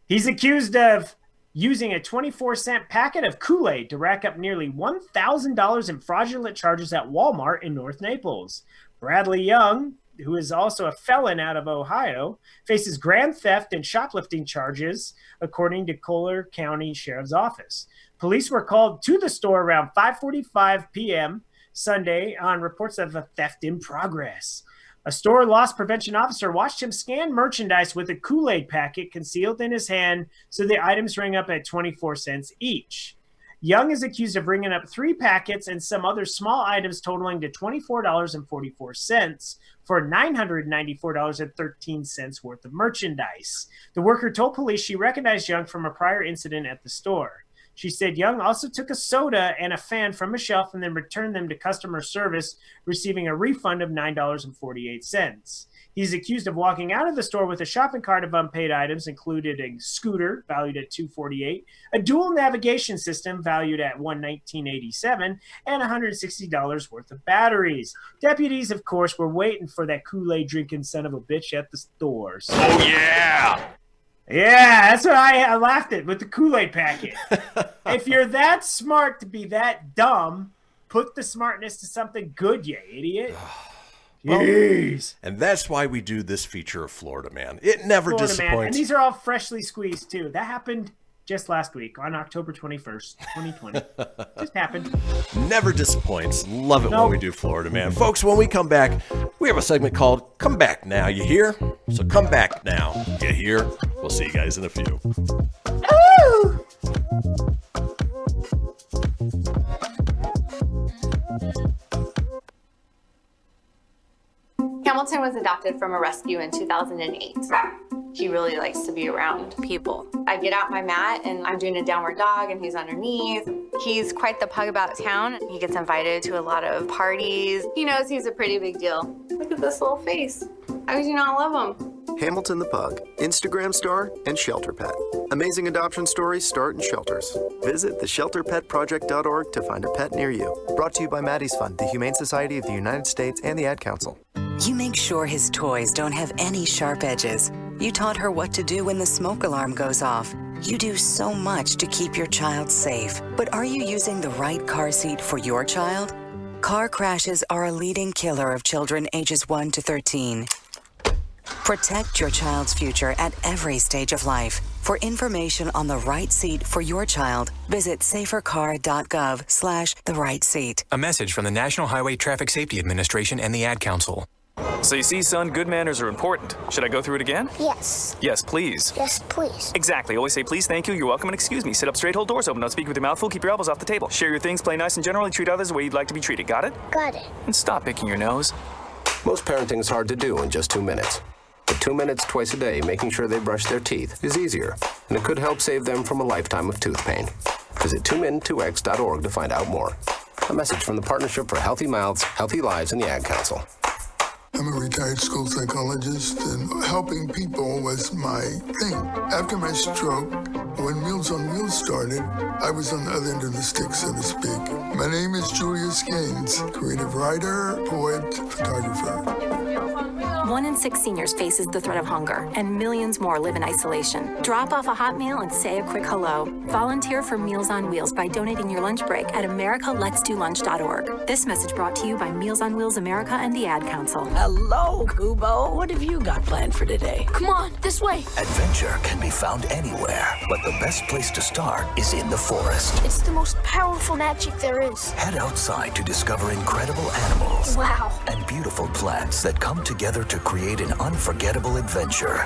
He's accused of using a 24-cent packet of Kool-Aid to rack up nearly $1,000 in fraudulent charges at Walmart in North Naples. Bradley Young, who is also a felon out of Ohio, faces grand theft and shoplifting charges, according to Collier County Sheriff's Office. Police were called to the store around 5:45 p.m. Sunday on reports of a theft in progress. A store loss prevention officer watched him scan merchandise with a Kool-Aid packet concealed in his hand, so the items rang up at 24 cents each. Young is accused of ringing up 3 packets and some other small items totaling to $24.44 for $994.13 worth of merchandise. The worker told police she recognized Young from a prior incident at the store. She said Young also took a soda and a fan from a shelf and then returned them to customer service, receiving a refund of $9.48. He's accused of walking out of the store with a shopping cart of unpaid items, including a scooter valued at $248, a dual navigation system valued at $119.87, and $160 worth of batteries. Deputies, of course, were waiting for that Kool-Aid drinking son of a bitch at the stores. Oh, yeah! Yeah, that's what I laughed at with the Kool-Aid packet. If you're that smart to be that dumb, put the smartness to something good, you idiot. Jeez. And that's why we do this feature of Florida Man. It never Florida disappoints. Man. And these are all freshly squeezed, too. That happened just last week on October 21st, 2020. Just happened. Never disappoints. Love it when we do Florida Man. Folks, when we come back, we have a segment called Come Back Now, you hear? So come back now, you hear? We'll see you guys in a few. Ooh! Hamilton was adopted from a rescue in 2008. He really likes to be around people. I get out my mat and I'm doing a downward dog and he's underneath. He's quite the pug about town. He gets invited to a lot of parties. He knows he's a pretty big deal. Look at this little face. How could you not love him? Hamilton the Pug, Instagram star and shelter pet. Amazing adoption stories start in shelters. Visit theshelterpetproject.org to find a pet near you. Brought to you by Maddie's Fund, the Humane Society of the United States, and the Ad Council. You make sure his toys don't have any sharp edges. You taught her what to do when the smoke alarm goes off. You do so much to keep your child safe. But are you using the right car seat for your child? Car crashes are a leading killer of children ages 1 to 13. Protect your child's future at every stage of life. For information on the right seat for your child, visit safercar.gov/the right seat. A message from the National Highway Traffic Safety Administration and the Ad Council. So you see, son, good manners are important. Should I go through it again? Yes. Yes, please. Yes, please. Exactly. Always say please, thank you, you're welcome, and excuse me. Sit up straight, hold doors open. Don't speak with your mouth full. Keep your elbows off the table. Share your things, play nice, and generally treat others the way you'd like to be treated. Got it? Got it. And stop picking your nose. Most parenting is hard to do in just 2 minutes. But 2 minutes twice a day making sure they brush their teeth is easier, and it could help save them from a lifetime of tooth pain. Visit 2min2x.org to find out more. A message from the Partnership for Healthy Mouths, Healthy Lives, and the Ad Council. I'm a retired school psychologist, and helping people was my thing. After my stroke, when Meals on Wheels started, I was on the other end of the stick, so to speak. My name is Julius Gaines, creative writer, poet, photographer. 1 in 6 seniors faces the threat of hunger, and millions more live in isolation. Drop off a hot meal and say a quick hello. Volunteer for Meals on Wheels by donating your lunch break at americaletsdolunch.org. This message brought to you by Meals on Wheels America and the Ad Council. Hello, Kubo. What have you got planned for today? Come on, this way. Adventure can be found anywhere, but the best place to start is in the forest. It's the most powerful magic there is. Head outside to discover incredible animals. Wow. And beautiful plants that come together to create an unforgettable adventure.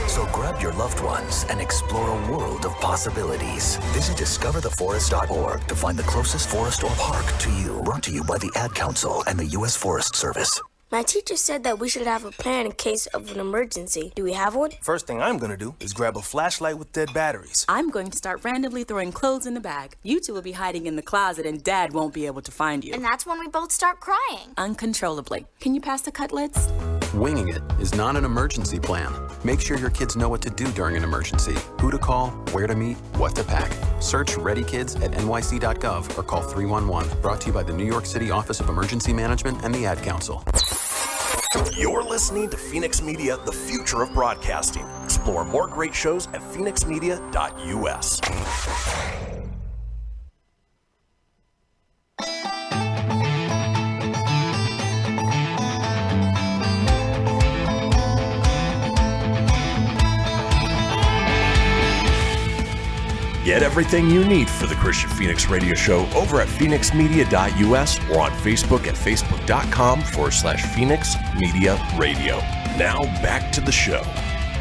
So grab your loved ones and explore a world of possibilities. Visit discovertheforest.org to find the closest forest or park to you. Brought to you by the Ad Council and the U.S. Forest Service. My teacher said that we should have a plan in case of an emergency. Do we have one? First thing I'm gonna do is grab a flashlight with dead batteries. I'm going to start randomly throwing clothes in the bag. You two will be hiding in the closet and Dad won't be able to find you. And that's when we both start crying. Uncontrollably. Can you pass the cutlets? Winging it is not an emergency plan. Make sure your kids know what to do during an emergency, who to call, where to meet, what to pack. Search Ready Kids at nyc.gov or call 311. Brought to you by the New York City Office of Emergency Management and the Ad Council. You're listening to Fenix Media, the future of broadcasting. Explore more great shows at phoenixmedia.us. Get everything you need for the Kristian Fenix Radio Show over at phoenixmedia.us or on Facebook at facebook.com/Fenix Media Radio. Now back to the show.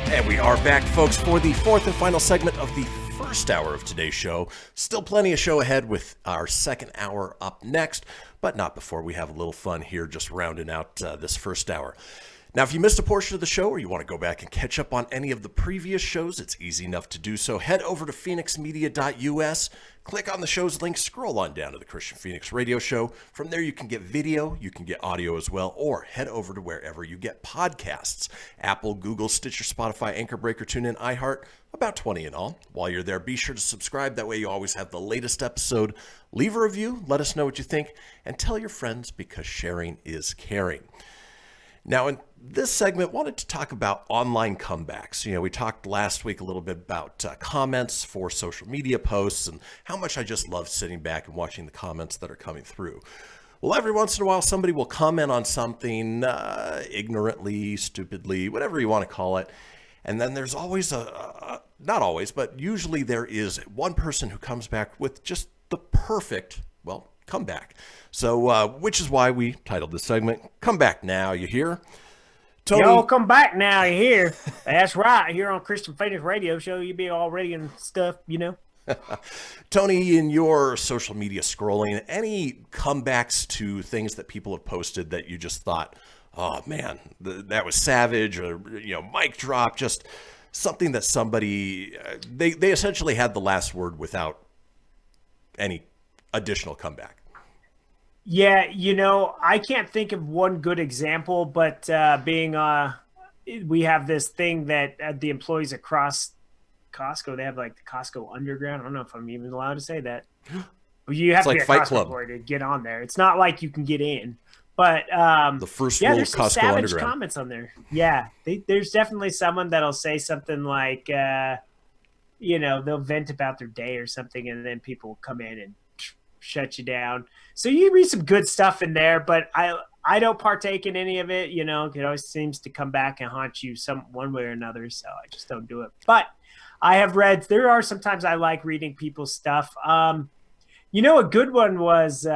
And we are back, folks, for the fourth and final segment of the first hour of today's show. Still plenty of show ahead with our second hour up next, but not before we have a little fun here just rounding out this first hour. Now, if you missed a portion of the show or you want to go back and catch up on any of the previous shows, it's easy enough to do so. Head over to phoenixmedia.us, click on the show's link, scroll on down to the Kristian Fenix Radio Show. From there, you can get video, you can get audio as well, or head over to wherever you get podcasts. Apple, Google, Stitcher, Spotify, Anchor Breaker, TuneIn, iHeart, about 20 in all. While you're there, be sure to subscribe. That way you always have the latest episode. Leave a review, let us know what you think, and tell your friends because sharing is caring. Now, in this segment, wanted to talk about online comebacks. You know, we talked last week a little bit about comments for social media posts and how much I just love sitting back and watching the comments that are coming through. Well, every once in a while, somebody will comment on something ignorantly, stupidly, whatever you want to call it. And then there's always not always, but usually there is one person who comes back with just the perfect, well, comeback. So, which is why we titled this segment, Come Back Now, you hear? Tony, Yo, come back now, you hear? That's right, here on Kristian Fenix Radio Show, you be all ready and stuff, you know? Tony, in your social media scrolling, any comebacks to things that people have posted that you just thought, oh man, that was savage, or, you know, mic drop, just something that somebody, they essentially had the last word without any additional comeback? Yeah, you know, I can't think of one good example, but we have this thing that the employees across Costco, they have like the Costco Underground. I don't know if I'm even allowed to say that. But you have to be a Costco employee to get on there. It's not like you can get in. But the first rule there's some Costco savage Underground comments on there. Yeah, there's definitely someone that'll say something like, you know, they'll vent about their day or something, and then people will come in and shut you down. So you read some good stuff in there, but I don't partake in any of it. You know, it always seems to come back and haunt you one way or another. So I just don't do it. But I have read, there are sometimes I like reading people's stuff. You know, a good one was,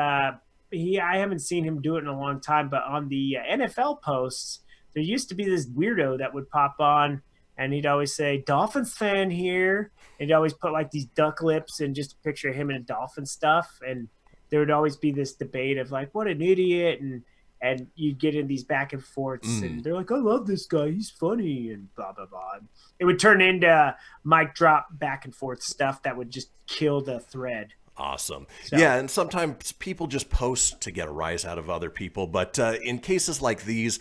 I haven't seen him do it in a long time, but on the NFL posts, there used to be this weirdo that would pop on, and he'd always say, Dolphins fan here. And he'd always put like these duck lips and just a picture of him in Dolphin stuff. And there would always be this debate of like, what an idiot. And you'd get in these back and forths, and they're like, I love this guy. He's funny, and blah, blah, blah. And it would turn into mic drop back and forth stuff that would just kill the thread. Awesome. So. Yeah, and sometimes people just post to get a rise out of other people. But in cases like these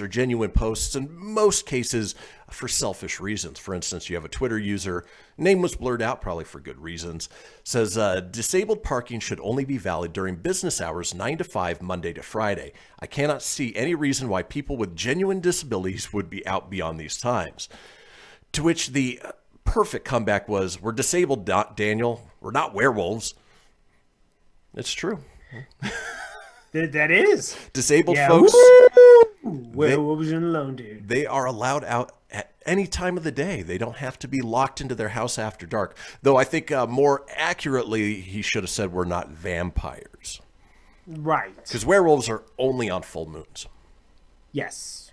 are genuine posts, in most cases for selfish reasons. For instance, you have a Twitter user, name was blurred out, probably for good reasons, says, disabled parking should only be valid during business hours 9 to 5, Monday to Friday. I cannot see any reason why people with genuine disabilities would be out beyond these times. To which the perfect comeback was, we're disabled, Daniel. We're not werewolves. It's true. That is. Disabled folks. Werewolves in alone, dude. They are allowed out at any time of the day. They don't have to be locked into their house after dark. Though I think more accurately, he should have said we're not vampires. Right. Because werewolves are only on full moons. Yes.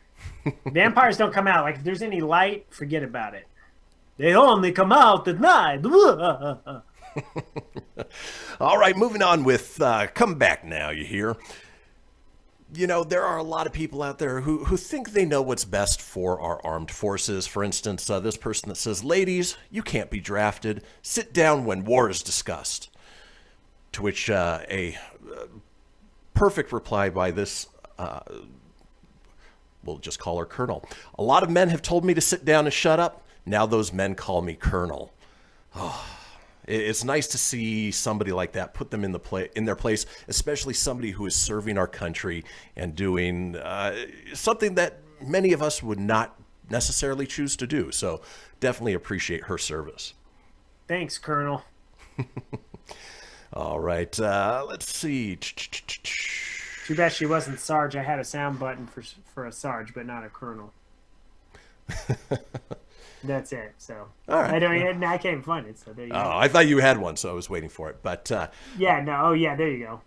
Vampires don't come out. Like, if there's any light, forget about it. They only come out at night. All right, moving on with Come Back Now, you hear. You know, there are a lot of people out there who think they know what's best for our armed forces. For instance, this person that says, ladies, you can't be drafted. Sit down when war is discussed. To which a perfect reply by this, we'll just call her Colonel. A lot of men have told me to sit down and shut up. Now those men call me Colonel. Oh, it's nice to see somebody like that, put them in their place, especially somebody who is serving our country and doing something that many of us would not necessarily choose to do. So definitely appreciate her service. Thanks, Colonel. All right, let's see. Too bad she wasn't Sarge. I had a sound button for a Sarge, but not a Colonel. That's it. So all right. I can't find it. So there you go. I thought you had one, so I was waiting for it. But yeah, no. Oh yeah, there you go.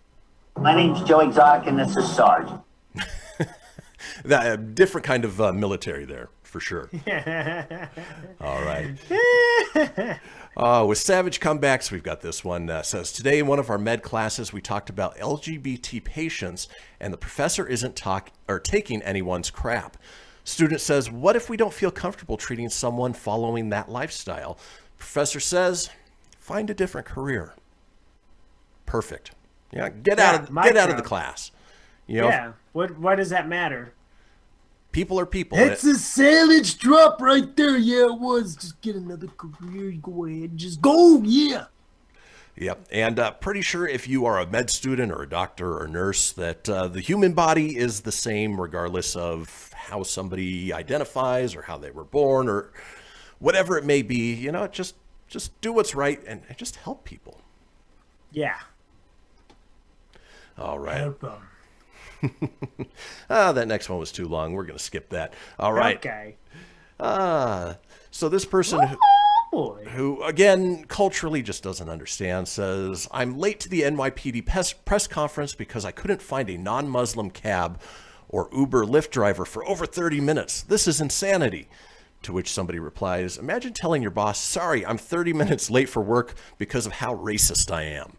My name's Joe Exotic, and this is Sarge. That different kind of military there for sure. All right. With savage comebacks, we've got this one. Says, today in one of our med classes, we talked about LGBT patients, and the professor isn't taking anyone's crap. Student says, what if we don't feel comfortable treating someone following that lifestyle? Professor says, find a different career. Perfect. Yeah, get out of the class. You know, yeah. What does that matter? People are people. That's a savage drop right there. Yeah, it was. Just get another career. Go ahead. Just go. Yeah. Yep. And pretty sure if you are a med student or a doctor or nurse that the human body is the same regardless of how somebody identifies or how they were born or whatever it may be. You know, just do what's right and just help people. Yeah. All right. Help them. That next one was too long. We're going to skip that. All right. Okay. So this person who, again, culturally just doesn't understand says, I'm late to the NYPD press conference because I couldn't find a non-Muslim cab or Uber Lyft driver for over 30 minutes. This is insanity. To which somebody replies, imagine telling your boss, sorry, I'm 30 minutes late for work because of how racist I am.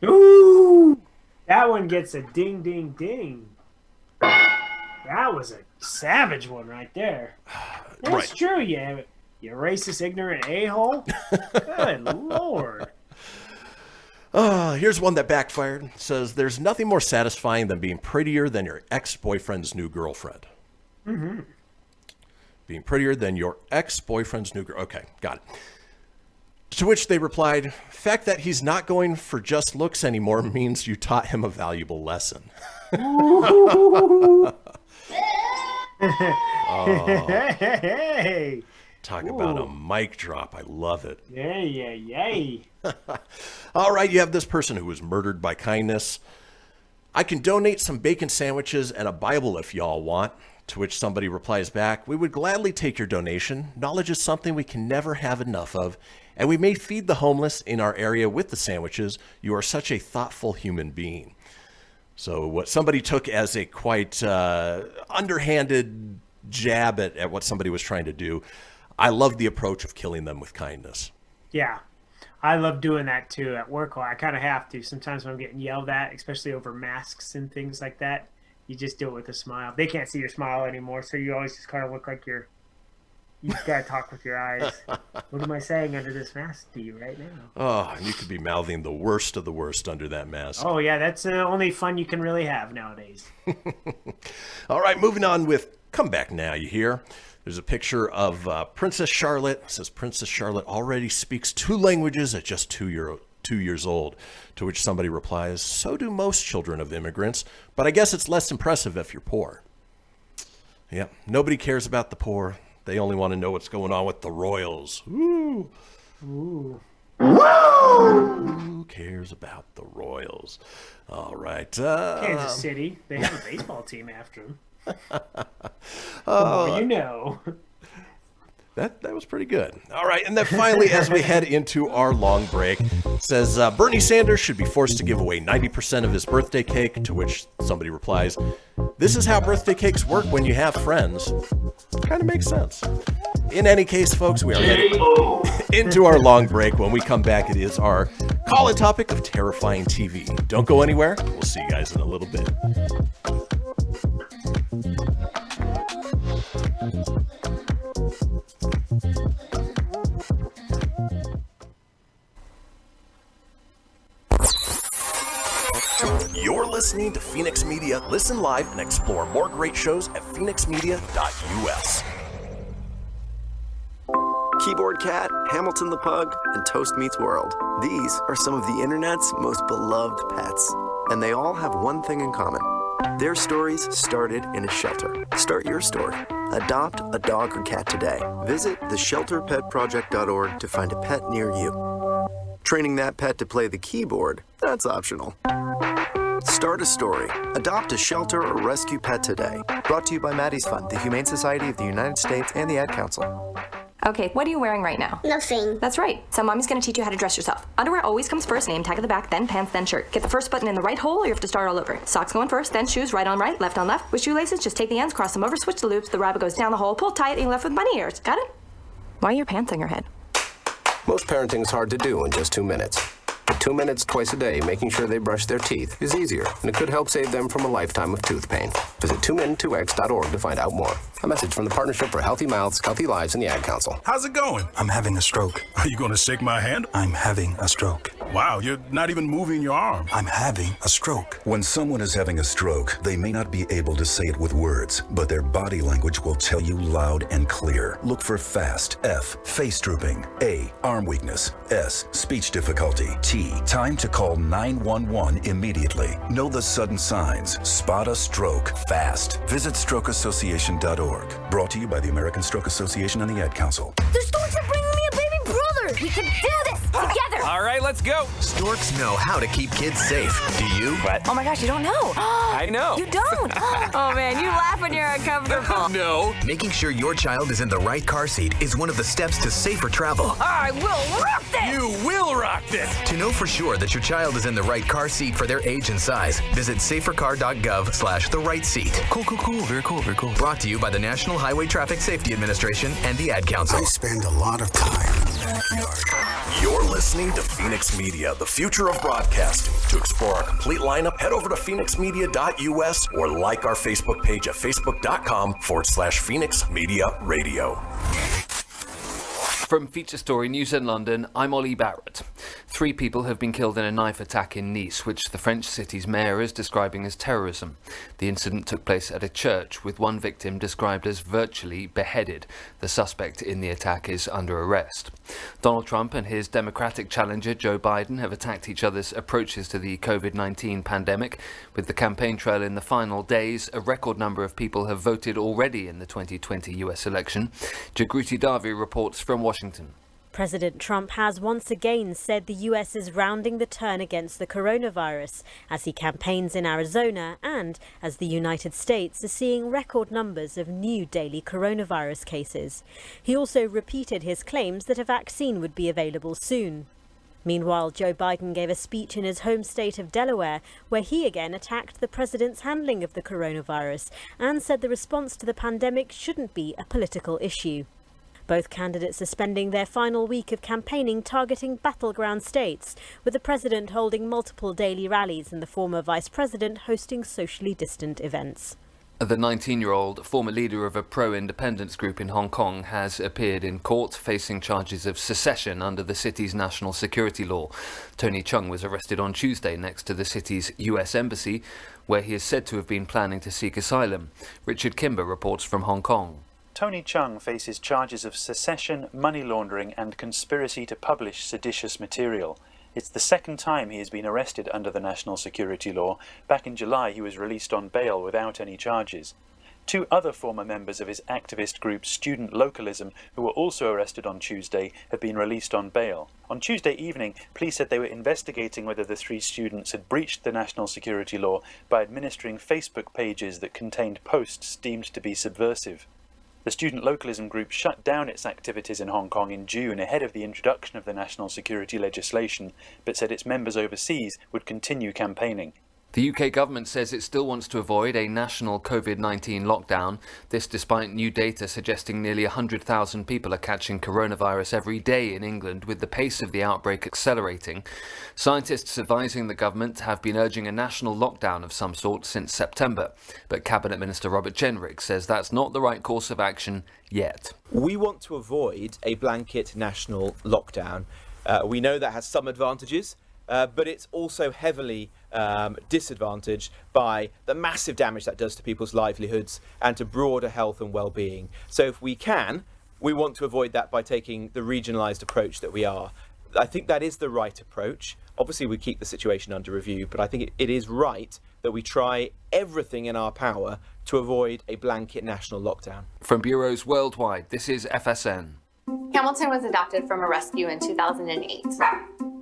Ooh, that one gets a ding, ding, ding. That was a savage one right there. That's right. True, you racist, ignorant a-hole. Good Lord. Here's one that backfired. It says, there's nothing more satisfying than being prettier than your ex-boyfriend's new girlfriend. Mm-hmm. Being prettier than your ex-boyfriend's new girl. Okay, got it. To which they replied, fact that he's not going for just looks anymore means you taught him a valuable lesson. Hey. Talk about a mic drop. I love it. Yay. All right, you have this person who was murdered by kindness. I can donate some bacon sandwiches and a Bible if y'all want. To which somebody replies back, we would gladly take your donation. Knowledge is something we can never have enough of, and we may feed the homeless in our area with the sandwiches. You are such a thoughtful human being. So what somebody took as a quite underhanded jab at what somebody was trying to do, I love the approach of killing them with kindness. Yeah. I love doing that too at work. I kind of have to. Sometimes when I'm getting yelled at, especially over masks and things like that, you just do it with a smile. They can't see your smile anymore, so you always just kind of look like you gotta talk with your eyes. What am I saying under this mask to you right now? Oh, and you could be mouthing the worst of the worst under that mask. Oh yeah, that's the only fun you can really have nowadays. All right, moving on with Come Back Now, you hear? There's a picture of Princess Charlotte. It says Princess Charlotte already speaks 2 languages at just 2 years old, to which somebody replies, so do most children of immigrants, but I guess it's less impressive if you're poor. Yeah, nobody cares about the poor. They only want to know what's going on with the royals. Ooh. Ooh. Who cares about the royals? All right. Kansas City. They have a baseball team after them. Oh, you know. That was pretty good. All right, and then finally, as we head into our long break, says Bernie Sanders should be forced to give away 90% of his birthday cake, to which somebody replies, this is how birthday cakes work when you have friends. Kind of makes sense. In any case, folks, we are heading into our long break. When we come back, it is our call-in topic of terrifying TV. Don't go anywhere. We'll see you guys in a little bit. You're listening to Fenix Media. Listen live and explore more great shows at phoenixmedia.us. Keyboard Cat, Hamilton the Pug, and Toast Meets World. These are some of the internet's most beloved pets. And they all have one thing in common. Their stories started in a shelter. Start your story. Adopt a dog or cat today. Visit theshelterpetproject.org to find a pet near you. Training that pet to play the keyboard, that's optional. Start a story. Adopt a shelter or rescue pet today. Brought to you by Maddie's Fund, the Humane Society of the United States, and the Ad Council. Okay, what are you wearing right now? Nothing. That's right. So mommy's gonna teach you how to dress yourself. Underwear always comes first, name tag at the back, then pants, then shirt. Get the first button in the right hole or you have to start all over. Socks going first, then shoes, right on right, left on left. With shoelaces, just take the ends, cross them over, switch the loops, the rabbit goes down the hole, pull tight, and you're left with bunny ears. Got it? Why are your pants on your head? Most parenting is hard to do in just 2 minutes. But 2 minutes twice a day making sure they brush their teeth is easier, and it could help save them from a lifetime of tooth pain. Visit 2min2x.org to find out more. A message from the Partnership for Healthy Mouths, Healthy Lives, and the Ad Council. How's it going? I'm having a stroke. Are you going to shake my hand? I'm having a stroke. Wow, you're not even moving your arm. I'm having a stroke. When someone is having a stroke, they may not be able to say it with words, but their body language will tell you loud and clear. Look for FAST. F, face drooping. A, arm weakness. S, speech difficulty. T, time to call 911 immediately. Know the sudden signs. Spot a stroke fast. Visit strokeassociation.org. Brought to you by the American Stroke Association and the Ad Council. The storks are bringing me a baby brother. We can do this together. All right, let's go. Storks know how to keep kids safe. Do you? What? Oh my gosh, you don't know. I know. You don't. Oh man, you laugh when you're uncomfortable. No. Making sure your child is in the right car seat is one of the steps to safer travel. I will rock this. You will rock this. To know for sure that your child is in the right car seat for their age and size, visit safercar.gov/the-right-seat. Cool. Very cool. Brought to you by the National Highway Traffic Safety Administration and the Ad Council. I spend a lot of time in the backyard. You're listening to Fenix Media, the future of broadcasting. To explore our complete lineup, head over to phoenixmedia.us or like our Facebook page at facebook.com/Fenix Media Radio. From Feature Story News in London, I'm Ollie Barrett. 3 people have been killed in a knife attack in Nice, which the French city's mayor is describing as terrorism. The incident took place at a church, with one victim described as virtually beheaded. The suspect in the attack is under arrest. Donald Trump and his Democratic challenger Joe Biden have attacked each other's approaches to the COVID-19 pandemic. With the campaign trail in the final days, a record number of people have voted already in the 2020 US election. Jagruti Davi reports from Washington. President Trump has once again said the US is rounding the turn against the coronavirus as he campaigns in Arizona and as the United States is seeing record numbers of new daily coronavirus cases. He also repeated his claims that a vaccine would be available soon. Meanwhile, Joe Biden gave a speech in his home state of Delaware where he again attacked the president's handling of the coronavirus and said the response to the pandemic shouldn't be a political issue. Both candidates are spending their final week of campaigning targeting battleground states, with the president holding multiple daily rallies and the former vice president hosting socially distant events. The 19-year-old, former leader of a pro-independence group in Hong Kong, has appeared in court facing charges of secession under the city's national security law. Tony Chung was arrested on Tuesday next to the city's US embassy, where he is said to have been planning to seek asylum. Richard Kimber reports from Hong Kong. Tony Chung faces charges of secession, money laundering and conspiracy to publish seditious material. It's the second time he has been arrested under the national security law. Back in July, he was released on bail without any charges. 2 other former members of his activist group Student Localism, who were also arrested on Tuesday, have been released on bail. On Tuesday evening, police said they were investigating whether the 3 students had breached the national security law by administering Facebook pages that contained posts deemed to be subversive. The Student Localism group shut down its activities in Hong Kong in June ahead of the introduction of the national security legislation, but said its members overseas would continue campaigning. The UK government says it still wants to avoid a national COVID-19 lockdown. This despite new data suggesting nearly 100,000 people are catching coronavirus every day in England, with the pace of the outbreak accelerating. Scientists advising the government have been urging a national lockdown of some sort since September. But Cabinet Minister Robert Jenrick says that's not the right course of action yet. We want to avoid a blanket national lockdown. We know that has some advantages. But it's also heavily disadvantaged by the massive damage that does to people's livelihoods and to broader health and well-being. So if we can, we want to avoid that by taking the regionalised approach that we are. I think that is the right approach. Obviously, we keep the situation under review, but I think it is right that we try everything in our power to avoid a blanket national lockdown. From bureaus worldwide, this is FSN. Hamilton was adopted from a rescue in 2008.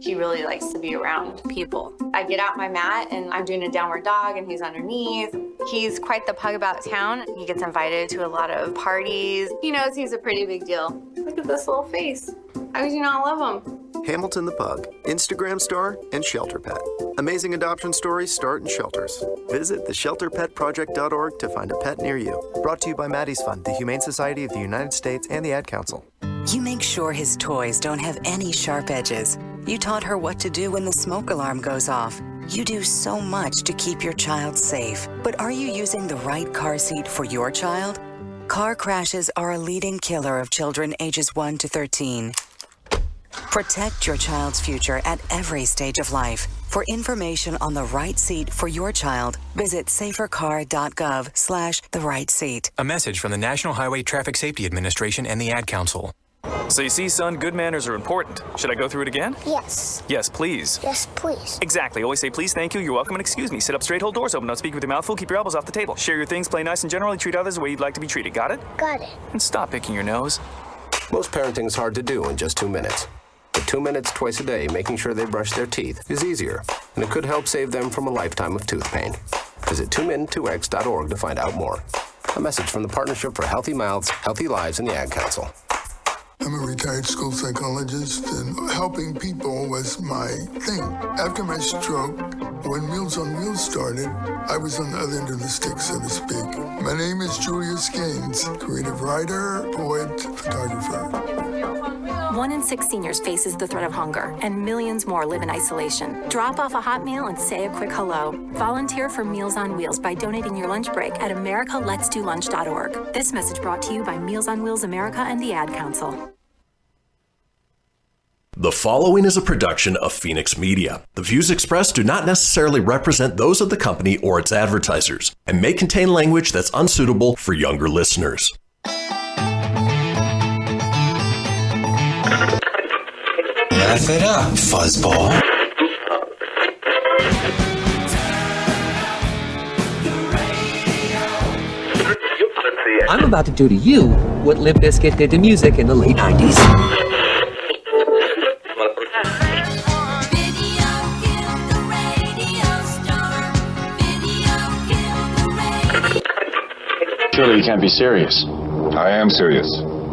He really likes to be around people. I get out my mat and I'm doing a downward dog and he's underneath. He's quite the pug about town. He gets invited to a lot of parties. He knows he's a pretty big deal. Look at this little face. How could you not love him? Hamilton the Pug, Instagram star and shelter pet. Amazing adoption stories start in shelters. Visit theshelterpetproject.org to find a pet near you. Brought to you by Maddie's Fund, the Humane Society of the United States, and the Ad Council. You make sure his toys don't have any sharp edges. You taught her what to do when the smoke alarm goes off. You do so much to keep your child safe. But are you using the right car seat for your child? Car crashes are a leading killer of children ages 1 to 13. Protect your child's future at every stage of life. For information on the right seat for your child, visit safercar.gov/the-right-seat. A message from the National Highway Traffic Safety Administration and the Ad Council. So you see, son, good manners are important. Should I go through it again? Yes. Yes, please. Yes, please. Exactly. Always say please, thank you, you're welcome, and excuse me. Sit up straight, hold doors open, don't speak with your mouth full, keep your elbows off the table. Share your things, play nice, and generally treat others the way you'd like to be treated. Got it? Got it. And stop picking your nose. Most parenting is hard to do in just 2 minutes. But 2 minutes twice a day making sure they brush their teeth is easier, and it could help save them from a lifetime of tooth pain. Visit 2min2x.org to find out more. A message from the Partnership for Healthy Mouths, Healthy Lives, and the Ad Council. I'm a retired school psychologist, and helping people was my thing. After my stroke, when Meals on Wheels started, I was on the other end of the stick, so to speak. My name is Julius Gaines, creative writer, poet, photographer. 1 in 6 seniors faces the threat of hunger, and millions more live in isolation. Drop off a hot meal and say a quick hello. Volunteer for Meals on Wheels by donating your lunch break at americaletsdolunch.org. This message brought to you by Meals on Wheels America and the Ad Council. The following is a production of Fenix Media. The views expressed do not necessarily represent those of the company or its advertisers and may contain language that's unsuitable for younger listeners. Laugh it up, fuzzball. I'm about to do to you what Limp Bizkit did to music in the late 90s. Surely you can't be serious. I am serious.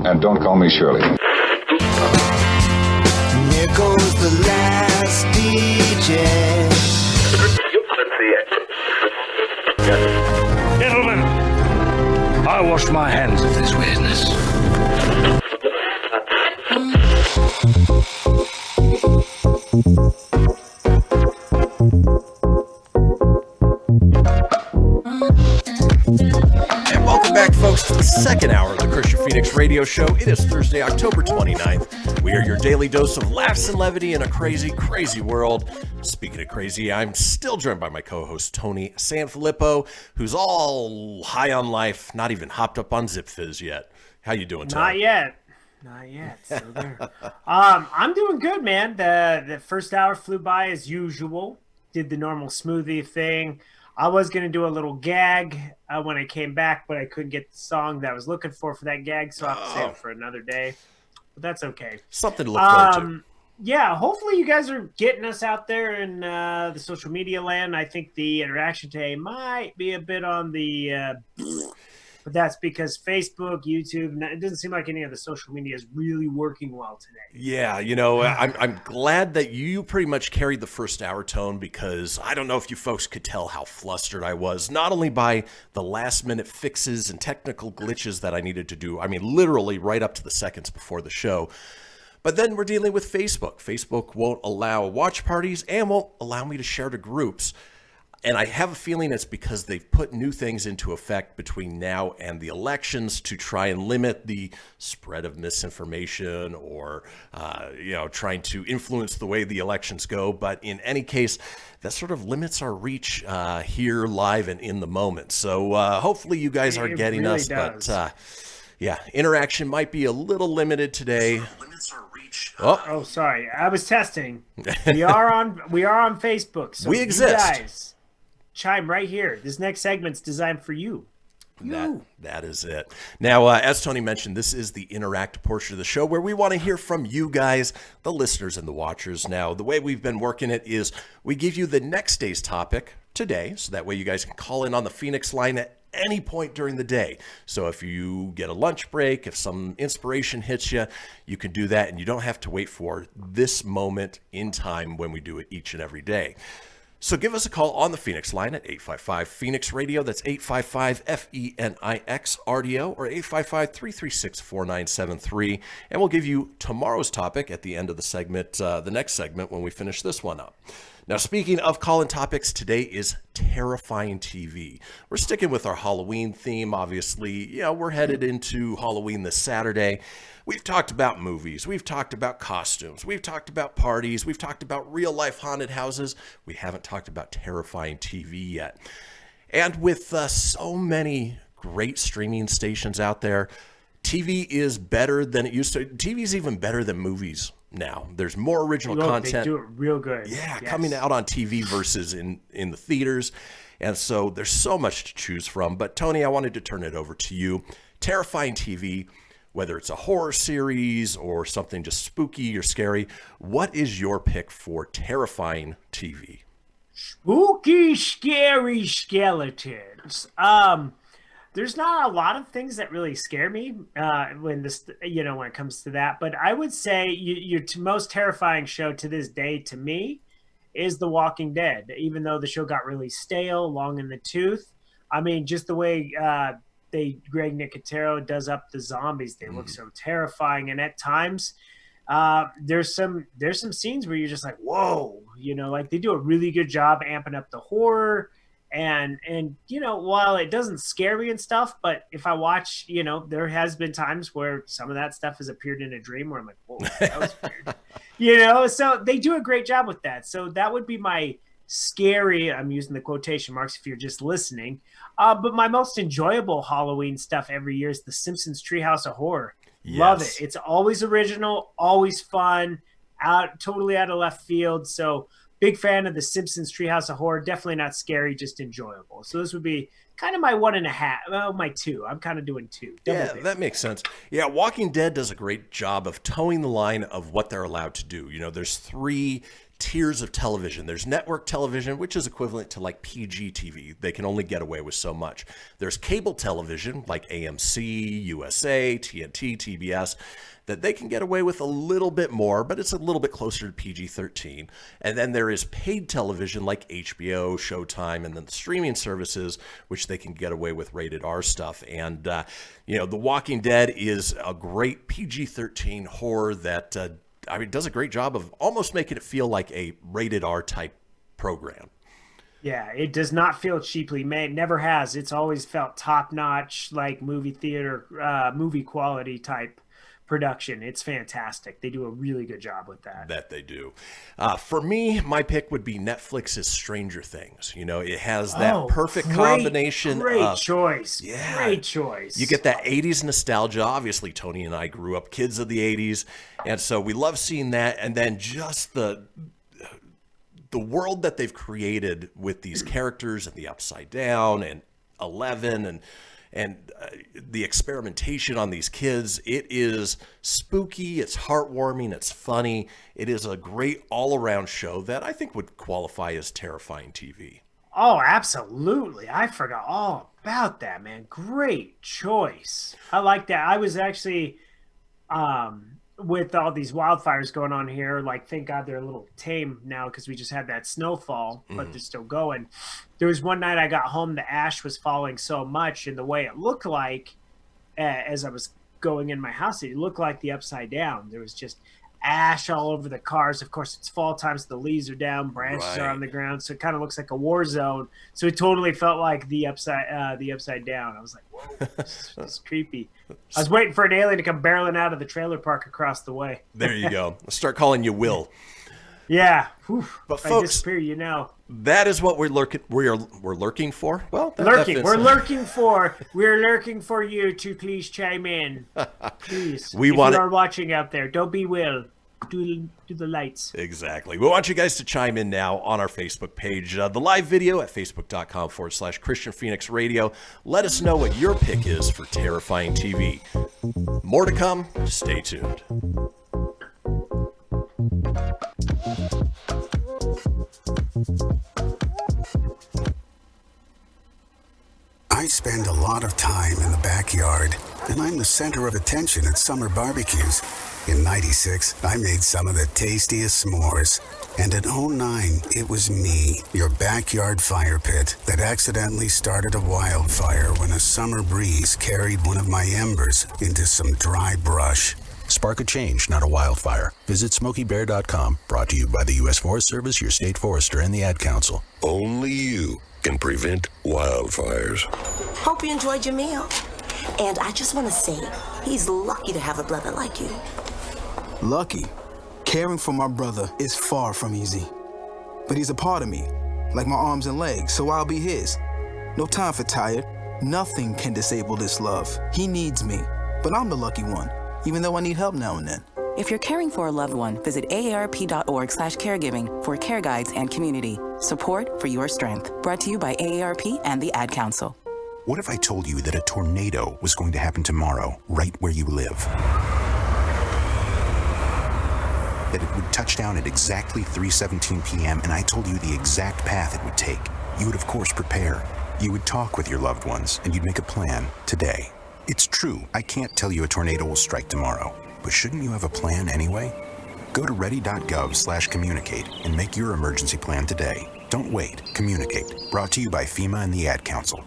And don't call me Shirley. goes the last DJ. Gentlemen, I wash my hands of this weirdness. And welcome back, folks, to the second hour of the Kristian Fenix radio show. It is Thursday, October 29th. We are your daily dose of laughs and levity in a crazy, crazy world. Speaking of crazy, I'm still joined by my co-host, Tony Sanfilippo, who's all high on life, not even hopped up on Zip Fizz yet. How you doing, Tony? Not yet. So there. I'm doing good, man. The first hour flew by as usual. Did the normal smoothie thing. I was going to do a little gag when I came back, but I couldn't get the song that I was looking for that gag, so I'll have to save it for another day. But that's okay. Something to look forward to. Yeah, hopefully you guys are getting us out there in the social media land. I think the interaction today might be a bit on the... but that's because Facebook, YouTube, it doesn't seem like any of the social media is really working well today. Yeah, you know, I'm glad that you pretty much carried the first hour, Tone, because I don't know if you folks could tell how flustered I was, not only by the last minute fixes and technical glitches that I needed to do, I mean, literally right up to the seconds before the show, but then we're dealing with Facebook. Facebook won't allow watch parties and won't allow me to share to groups. And I have a feeling it's because they've put new things into effect between now and the elections to try and limit the spread of misinformation or, trying to influence the way the elections go. But in any case, that sort of limits our reach here live and in the moment. So hopefully you guys are getting us. Does. But interaction might be a little limited today. Oh, sorry. I was testing. We are on Facebook. So we exist. You guys chime right here. This next segment's designed for you. That is it. Now, as Tony mentioned, this is the interact portion of the show where we want to hear from you guys, the listeners and the watchers. Now, the way we've been working it is we give you the next day's topic today, so that way you guys can call in on the Fenix line at any point during the day. So if you get a lunch break, if some inspiration hits you, you can do that, and you don't have to wait for this moment in time when we do it each and every day. So give us a call on the Fenix line at 855-FENIX-RADIO. That's 855-FENIX-RDO or 855-336-4973. And we'll give you tomorrow's topic at the end of the segment, the next segment when we finish this one up. Now, speaking of call-in topics, today is terrifying TV. We're sticking with our Halloween theme, obviously. We're headed into Halloween this Saturday. We've talked about movies. We've talked about costumes. We've talked about parties. We've talked about real-life haunted houses. We haven't talked about terrifying TV yet. And with so many great streaming stations out there, TV is better than it used to. TV is even better than movies now. There's more original content. They do it real good. Yeah, yes. Coming out on TV versus in the theaters. And so there's so much to choose from. But Tony, I wanted to turn it over to you. Terrifying TV, whether it's a horror series or something just spooky or scary, what is your pick for terrifying TV? Spooky, scary skeletons. There's not a lot of things that really scare me when it comes to that. But I would say your most terrifying show to this day to me is The Walking Dead. Even though the show got really stale, long in the tooth. I mean, just the way Greg Nicotero does up the zombies, they look so terrifying. And at times, there's some scenes where you're just like, whoa, like they do a really good job amping up the horror. And while it doesn't scare me and stuff, but if I watch, there has been times where some of that stuff has appeared in a dream where I'm like, whoa, that was weird. So they do a great job with that. So that would be my scary, I'm using the quotation marks if you're just listening, but my most enjoyable Halloween stuff every year is The Simpsons Treehouse of Horror. Yes. Love it. It's always original, always fun, totally out of left field. So big fan of The Simpsons Treehouse of Horror. Definitely not scary, just enjoyable. So this would be kind of my 1.5. Well, my 2. I'm kind of doing 2. Yeah, that makes sense. Yeah, Walking Dead does a great job of towing the line of what they're allowed to do. There's 3 tiers of television. There's network television, which is equivalent to like PG TV. They can only get away with so much. There's cable television like AMC, USA, TNT, TBS. that they can get away with a little bit more, but it's a little bit closer to PG-13. And then there is paid television like HBO, Showtime, and then the streaming services, which they can get away with rated R stuff. And, The Walking Dead is a great PG-13 horror that does a great job of almost making it feel like a rated R type program. Yeah, it does not feel cheaply made. Never has. It's always felt top-notch, like movie theater, movie quality type production. It's fantastic. They do a really good job with that. That they do. For me, my pick would be Netflix's Stranger Things. It has that perfect combination. Great choice. Yeah. Great choice. You get that 80s nostalgia. Obviously, Tony and I grew up kids of the 80s, and so we love seeing that. And then just the world that they've created with these characters and the Upside Down and 11 and the experimentation on these kids. It is spooky, it's heartwarming, it's funny. It is a great all-around show that I think would qualify as terrifying TV. Oh, absolutely. I forgot all about that, man. Great choice. I like that. I was actually... with all these wildfires going on here, like, thank God they're a little tame now because we just had that snowfall, but they're still going. There was one night I got home, the ash was falling so much, and the way it looked like, as I was going in my house, it looked like the Upside Down. There was just ash all over the cars. Of course, it's fall time, so the leaves are down, branches are on the ground, so it kind of looks like a war zone. So it totally felt like the Upside Down. I was like, whoa, this is creepy. I was waiting for an alien to come barreling out of the trailer park across the way. There you go. I'll start calling you Will. Yeah. Whew. But if I folks, disappear, that is what we're lurking for. Well, we're lurking for you to please chime in. Please. If you are watching out there, don't be Will. Do the lights. Exactly. We want you guys to chime in now on our Facebook page. The live video at facebook.com/Kristian Fenix Radio. Let us know what your pick is for terrifying TV. More to come. Stay tuned. I spend a lot of time in the backyard, and I'm the center of attention at summer barbecues. In '96, I made some of the tastiest s'mores. And in '09, it was me, your backyard fire pit, that accidentally started a wildfire when a summer breeze carried one of my embers into some dry brush. Spark a change, not a wildfire. Visit SmokeyBear.com, brought to you by the U.S. Forest Service, your state forester, and the Ad Council. Only you can prevent wildfires. Hope you enjoyed your meal. And I just want to say, he's lucky to have a brother like you. Lucky? Caring for my brother is far from easy. But he's a part of me, like my arms and legs, so I'll be his. No time for tired. Nothing can disable this love. He needs me, but I'm the lucky one, even though I need help now and then. If you're caring for a loved one, visit aarp.org/caregiving for care guides and community. Support for your strength. Brought to you by AARP and the Ad Council. What if I told you that a tornado was going to happen tomorrow, right where you live? That it would touch down at exactly 3:17 p.m., and I told you the exact path it would take. You would, of course, prepare. You would talk with your loved ones, and you'd make a plan today. It's true, I can't tell you a tornado will strike tomorrow, but shouldn't you have a plan anyway? Go to ready.gov/communicate and make your emergency plan today. Don't wait. Communicate. Brought to you by FEMA and the Ad Council.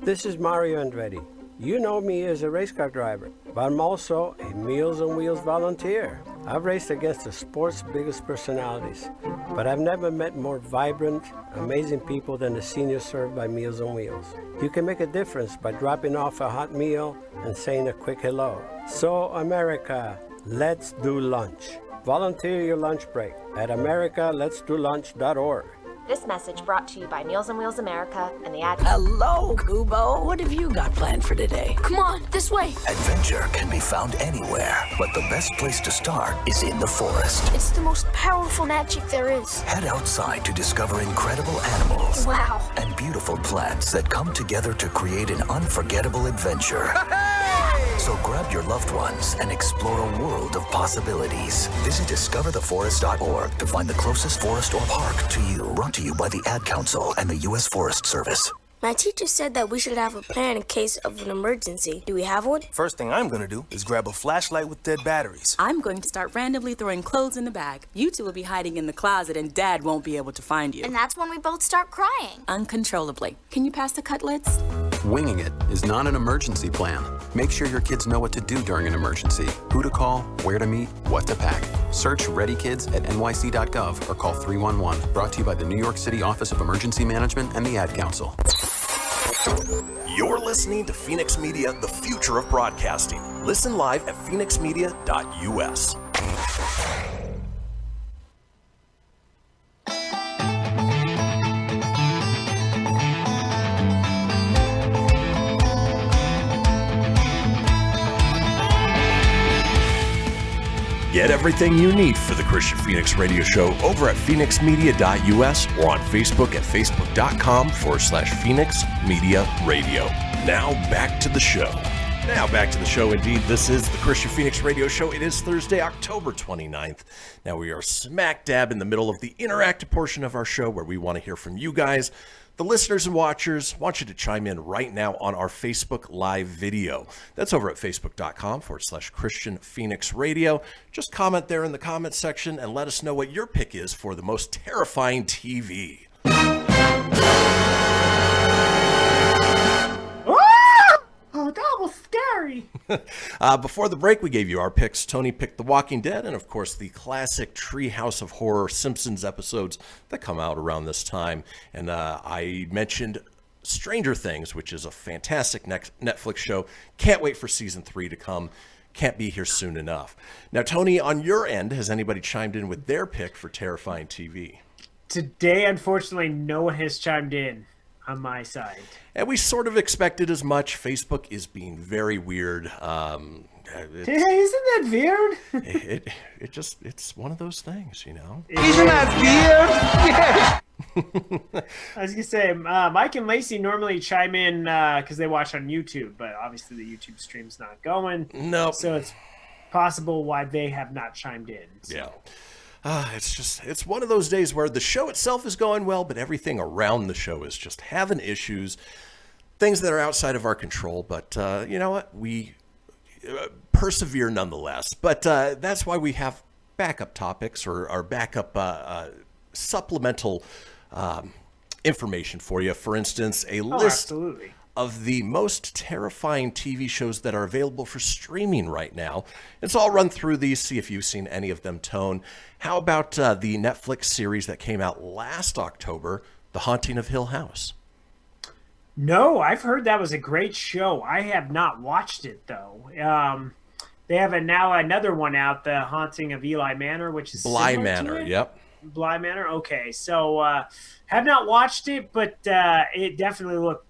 This is Mario Andretti. You know me as a race car driver, but I'm also a Meals on Wheels volunteer. I've raced against the sport's biggest personalities, but I've never met more vibrant, amazing people than the seniors served by Meals on Wheels. You can make a difference by dropping off a hot meal and saying a quick hello. So, America, let's do lunch. Volunteer your lunch break at americaletsdolunch.org. This message brought to you by Meals on Wheels America and the Ad. Hello, Kubo. What have you got planned for today? Come on, this way. Adventure can be found anywhere, but the best place to start is in the forest. It's the most powerful magic there is. Head outside to discover incredible animals. Wow. And beautiful plants that come together to create an unforgettable adventure. So grab your loved ones and explore a world of possibilities. Visit discovertheforest.org to find the closest forest or park to you. Brought to you by the Ad Council and the U.S. Forest Service. My teacher said that we should have a plan in case of an emergency. Do we have one? First thing I'm gonna do is grab a flashlight with dead batteries. I'm going to start randomly throwing clothes in the bag. You two will be hiding in the closet and Dad won't be able to find you. And that's when we both start crying. Uncontrollably. Can you pass the cutlets? Winging it is not an emergency plan. Make sure your kids know what to do during an emergency, who to call, where to meet, what to pack. Search Ready Kids at nyc.gov or call 311. Brought to you by the New York City Office of Emergency Management and the Ad Council. You're listening to Fenix Media, the future of broadcasting. Listen live at phoenixmedia.us. Get everything you need for the Kristian Fenix Radio Show over at phoenixmedia.us or on Facebook at facebook.com/Fenix Media Radio. Now back to the show. Indeed. This is the Kristian Fenix Radio Show. It is Thursday, October 29th. Now we are smack dab in the middle of the interactive portion of our show where we want to hear from you guys. The listeners and watchers, want you to chime in right now on our Facebook Live video. That's over at facebook.com/Kristian Fenix Radio. Just comment there in the comment section and let us know what your pick is for the most terrifying TV. Oh, that was scary. Before the break, we gave you our picks. Tony picked The Walking Dead and, of course, the classic Treehouse of Horror Simpsons episodes that come out around this time. And I mentioned Stranger Things, which is a fantastic Netflix show. Can't wait for season 3 to come. Can't be here soon enough. Now, Tony, on your end, has anybody chimed in with their pick for terrifying TV? Today, unfortunately, no one has chimed in on my side. And we sort of expected as much. Facebook is being very weird. Isn't that weird? It's one of those things, you know? Isn't that weird? Yeah. I was going to say, Mike and Lacey normally chime in because they watch on YouTube, but obviously the YouTube stream's not going. Nope. So it's possible why they have not chimed in. So. Yeah. It's one of those days where the show itself is going well, but everything around the show is just having issues, things that are outside of our control. But you know what? We persevere nonetheless. But that's why we have backup topics or backup supplemental information for you. For instance, a list of the most terrifying TV shows that are available for streaming right now. And so I'll run through these, see if you've seen any of them, Tone. How about the Netflix series that came out last October, The Haunting of Hill House? No, I've heard that was a great show. I have not watched it, though. They have now another one out, The Haunting of Eli Manor, which is Bly Manor, yep. Bly Manor, okay. So have not watched it, but it definitely looked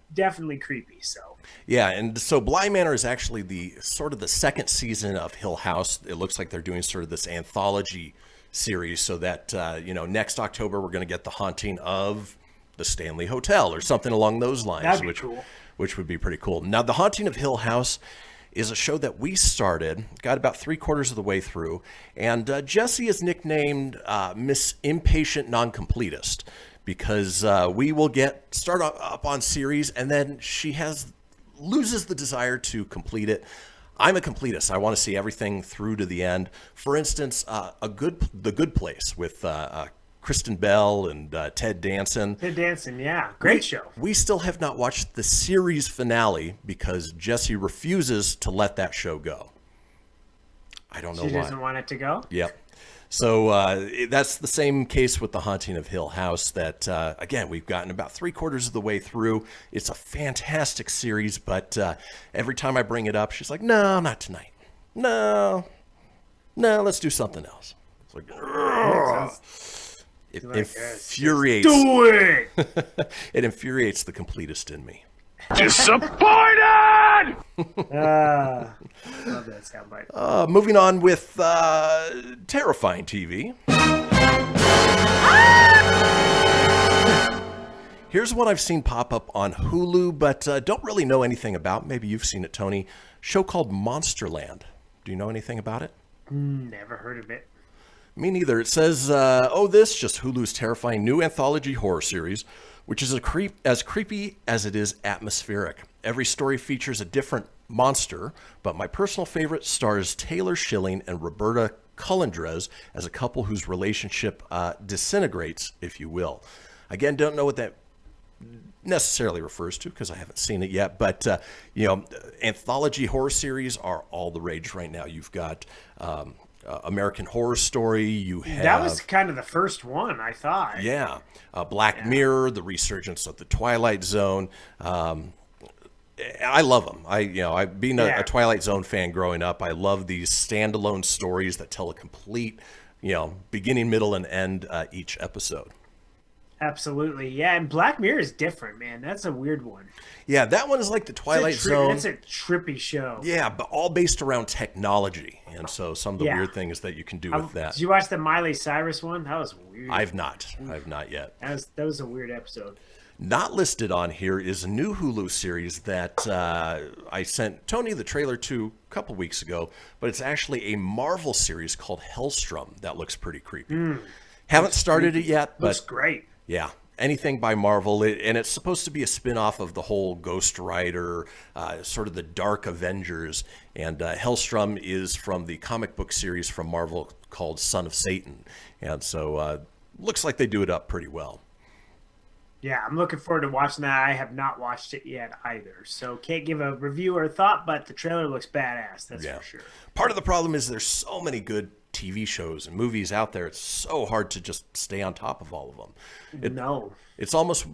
creepy. So yeah, and so Bly Manor is actually the second season of Hill House. It looks like they're doing sort of this anthology series, so that next October we're going to get The Haunting of the Stanley Hotel or something along those lines. That'd be cool. Which would be pretty cool. Now, The Haunting of Hill House is a show that we started, got about 3/4 of the way through, and Jessie is nicknamed Miss Impatient Non-Completist because we will start up on series and then she loses the desire to complete it. I'm a completist. I want to see everything through to the end. For instance, The Good Place with Kristen Bell and Ted Danson. Ted Danson, yeah. Great show. We still have not watched the series finale because Jessie refuses to let that show go. I don't know why. She doesn't want it to go? Yep. So that's the same case with The Haunting of Hill House that, again, we've gotten about 3/4 of the way through. It's a fantastic series, but every time I bring it up, she's like, no, not tonight. No, let's do something else. It's like, it infuriates. Do it! It infuriates the completist in me. Disappointed! Love that soundbite. Moving on with terrifying TV. Here's one I've seen pop up on Hulu, but don't really know anything about. Maybe you've seen it, Tony. Show called Monsterland. Do you know anything about it? Never heard of it. Me neither. It says, just Hulu's terrifying new anthology horror series which is as creepy as it is atmospheric. Every story features a different monster, but my personal favorite stars Taylor Schilling and Roberta Colindrez as a couple whose relationship disintegrates, if you will. Again, don't know what that necessarily refers to because I haven't seen it yet, but anthology horror series are all the rage right now. You've got American Horror Story. You have that was kind of the first one, I thought. Yeah, Black Mirror, the resurgence of the Twilight Zone. I love them. Being a Twilight Zone fan growing up, I love these standalone stories that tell a complete, beginning, middle, and end each episode. Absolutely, yeah. And Black Mirror is different, man. That's a weird one. Yeah, that one is like the Twilight Zone. It's a trippy show. Yeah, but all based around technology, and so some of the weird things that you can do with that. Did you watch the Miley Cyrus one? That was weird. I've not yet. That was a weird episode. Not listed on here is a new Hulu series that I sent Tony the trailer to a couple weeks ago, but it's actually a Marvel series called Hellstrom that looks pretty creepy. Haven't started it yet, but looks great. Yeah, anything by Marvel, and it's supposed to be a spin-off of the whole Ghost Rider, sort of the Dark Avengers, and Hellstrom is from the comic book series from Marvel called Son of Satan, and so looks like they do it up pretty well. Yeah, I'm looking forward to watching that. I have not watched it yet either, so can't give a review or a thought, but the trailer looks badass, that's for sure. Part of the problem is there's so many good TV shows and movies out there. It's so hard to just stay on top of all of them. It's almost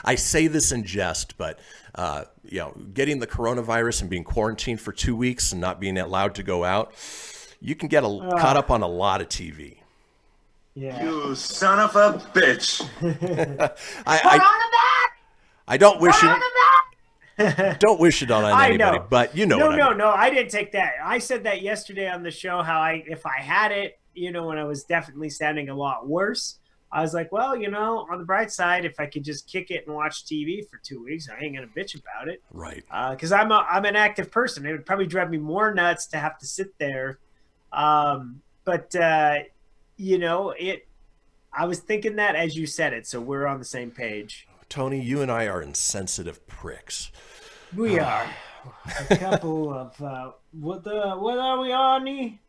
I say this in jest, but getting the coronavirus and being quarantined for 2 weeks and not being allowed to go out, you can get caught up on a lot of TV. Yeah. You son of a bitch. I don't wish it. Don't wish it on anybody, but you know what I mean. No, I didn't take that. I said that yesterday on the show, how if I had it, when I was definitely sounding a lot worse, I was like, well, on the bright side, if I could just kick it and watch TV for 2 weeks, I ain't going to bitch about it. Right. Because I'm an active person. It would probably drive me more nuts to have to sit there. I was thinking that as you said it, so we're on the same page. Tony, you and I are insensitive pricks. We are a couple of what are we on?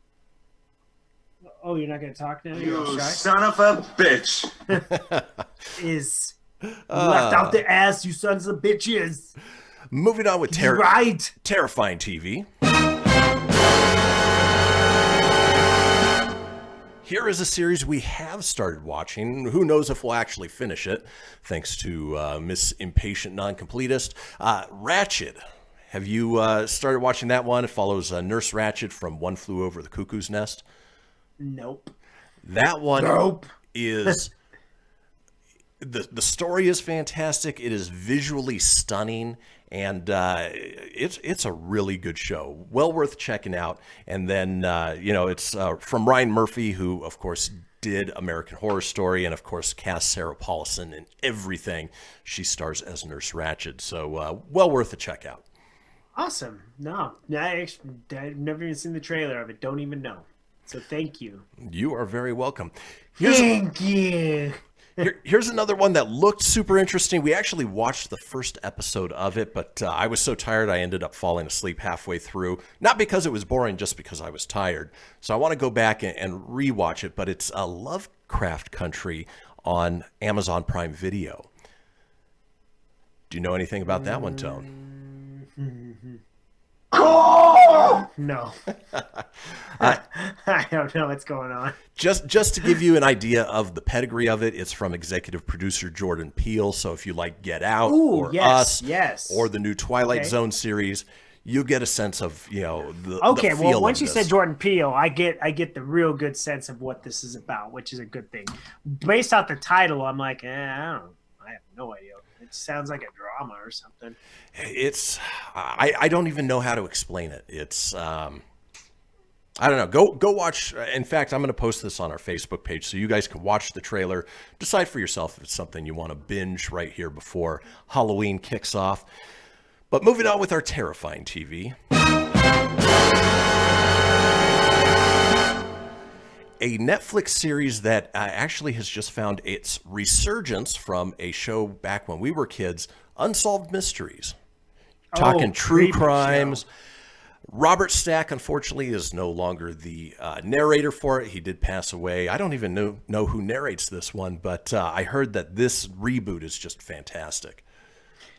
Oh, you're not going to talk now? You son of a bitch. Is left out the ass, you sons of bitches. Moving on with terrifying TV. Here is a series we have started watching. Who knows if we'll actually finish it, thanks to Miss Impatient Non-Completist. Ratched. Have you started watching that one? It follows Nurse Ratched from One Flew Over the Cuckoo's Nest. Nope. That one is... The story is fantastic. It is visually stunning, and it's a really good show. Well worth checking out. And then it's from Ryan Murphy, who of course did American Horror Story, and of course cast Sarah Paulson in everything. She stars as Nurse Ratched, so well worth a check out. Awesome. No, I've never even seen the trailer of it. Don't even know. So thank you. You are very welcome. Thank you. Here's another one that looked super interesting. We actually watched the first episode of it, but I was so tired I ended up falling asleep halfway through. Not because it was boring, just because I was tired. So I want to go back and rewatch it, but it's a Lovecraft Country on Amazon Prime Video. Do you know anything about that one, Tone? No. I don't know what's going on. Just to give you an idea of the pedigree of it, it's from executive producer Jordan Peele. So if you like Get Out Us or the new Twilight Zone series, you get a sense of the feel well, once of you this. said Jordan Peele, I get the real good sense of what this is about, which is a good thing. Based off the title, I'm like, I have no idea. It sounds like a drama or something. It's I don't even know how to explain it. It's I don't know. Go watch. In fact, I'm going to post this on our Facebook page so you guys can watch the trailer. Decide for yourself if it's something you want to binge right here before Halloween kicks off. But moving on with our terrifying TV. a Netflix series that actually has just found its resurgence from a show back when we were kids, Unsolved Mysteries. Talking true crimes. Show. Robert Stack, unfortunately, is no longer the narrator for it. He did pass away. I don't even know who narrates this one, but I heard that this reboot is just fantastic.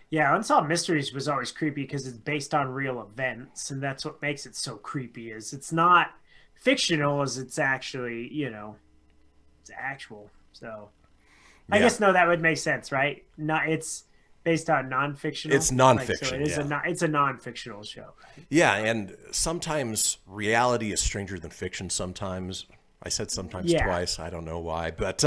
Yeah, Unsolved Mysteries was always creepy because it's based on real events, and that's what makes it so creepy. Is it's not fictional, as it's actually, it's actual. So, I guess that would make sense, right? It's based on non-fictional. It's non-fiction. So it is it's a non-fictional show. Yeah, and sometimes reality is stranger than fiction. Sometimes. I said sometimes twice. I don't know why, but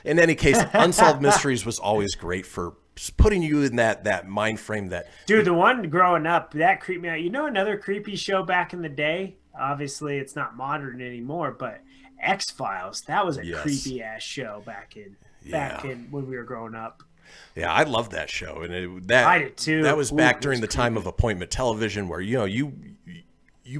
in any case, Unsolved Mysteries was always great for putting you in that mind frame. That dude, the one growing up that creeped me out. Another creepy show back in the day. Obviously, it's not modern anymore, but X-Files. That was a creepy ass show back in when we were growing up. Yeah, I love that show, and I did too. That was back during the time of appointment television, where you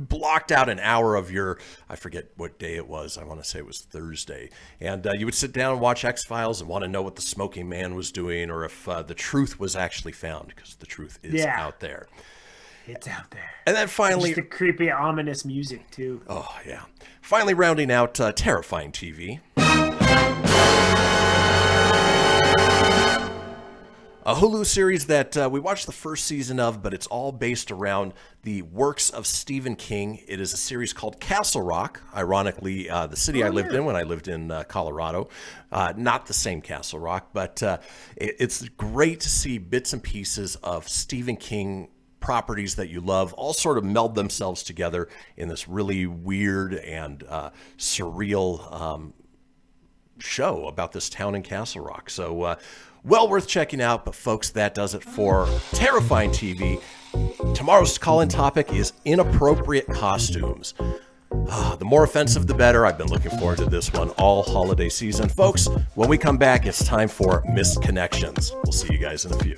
blocked out an hour of your, I forget what day it was. I want to say it was Thursday. And you would sit down and watch X-Files and want to know what the smoking man was doing, or if the truth was actually found, because the truth is out there. It's out there. And then finally... Just the creepy, ominous music, too. Oh, yeah. Finally rounding out Terrifying TV. A Hulu series that we watched the first season of, but it's all based around the works of Stephen King. It is a series called Castle Rock. Ironically, the city I lived in when I lived in Colorado. Not the same Castle Rock, but it's great to see bits and pieces of Stephen King properties that you love all sort of meld themselves together in this really weird and surreal show about this town in Castle Rock. So, well worth checking out, but folks, that does it for Terrifying TV. Tomorrow's call-in topic is inappropriate costumes. The more offensive, the better. I've been looking forward to this one all holiday season. Folks, when we come back, it's time for Missed Connections. We'll see you guys in a few.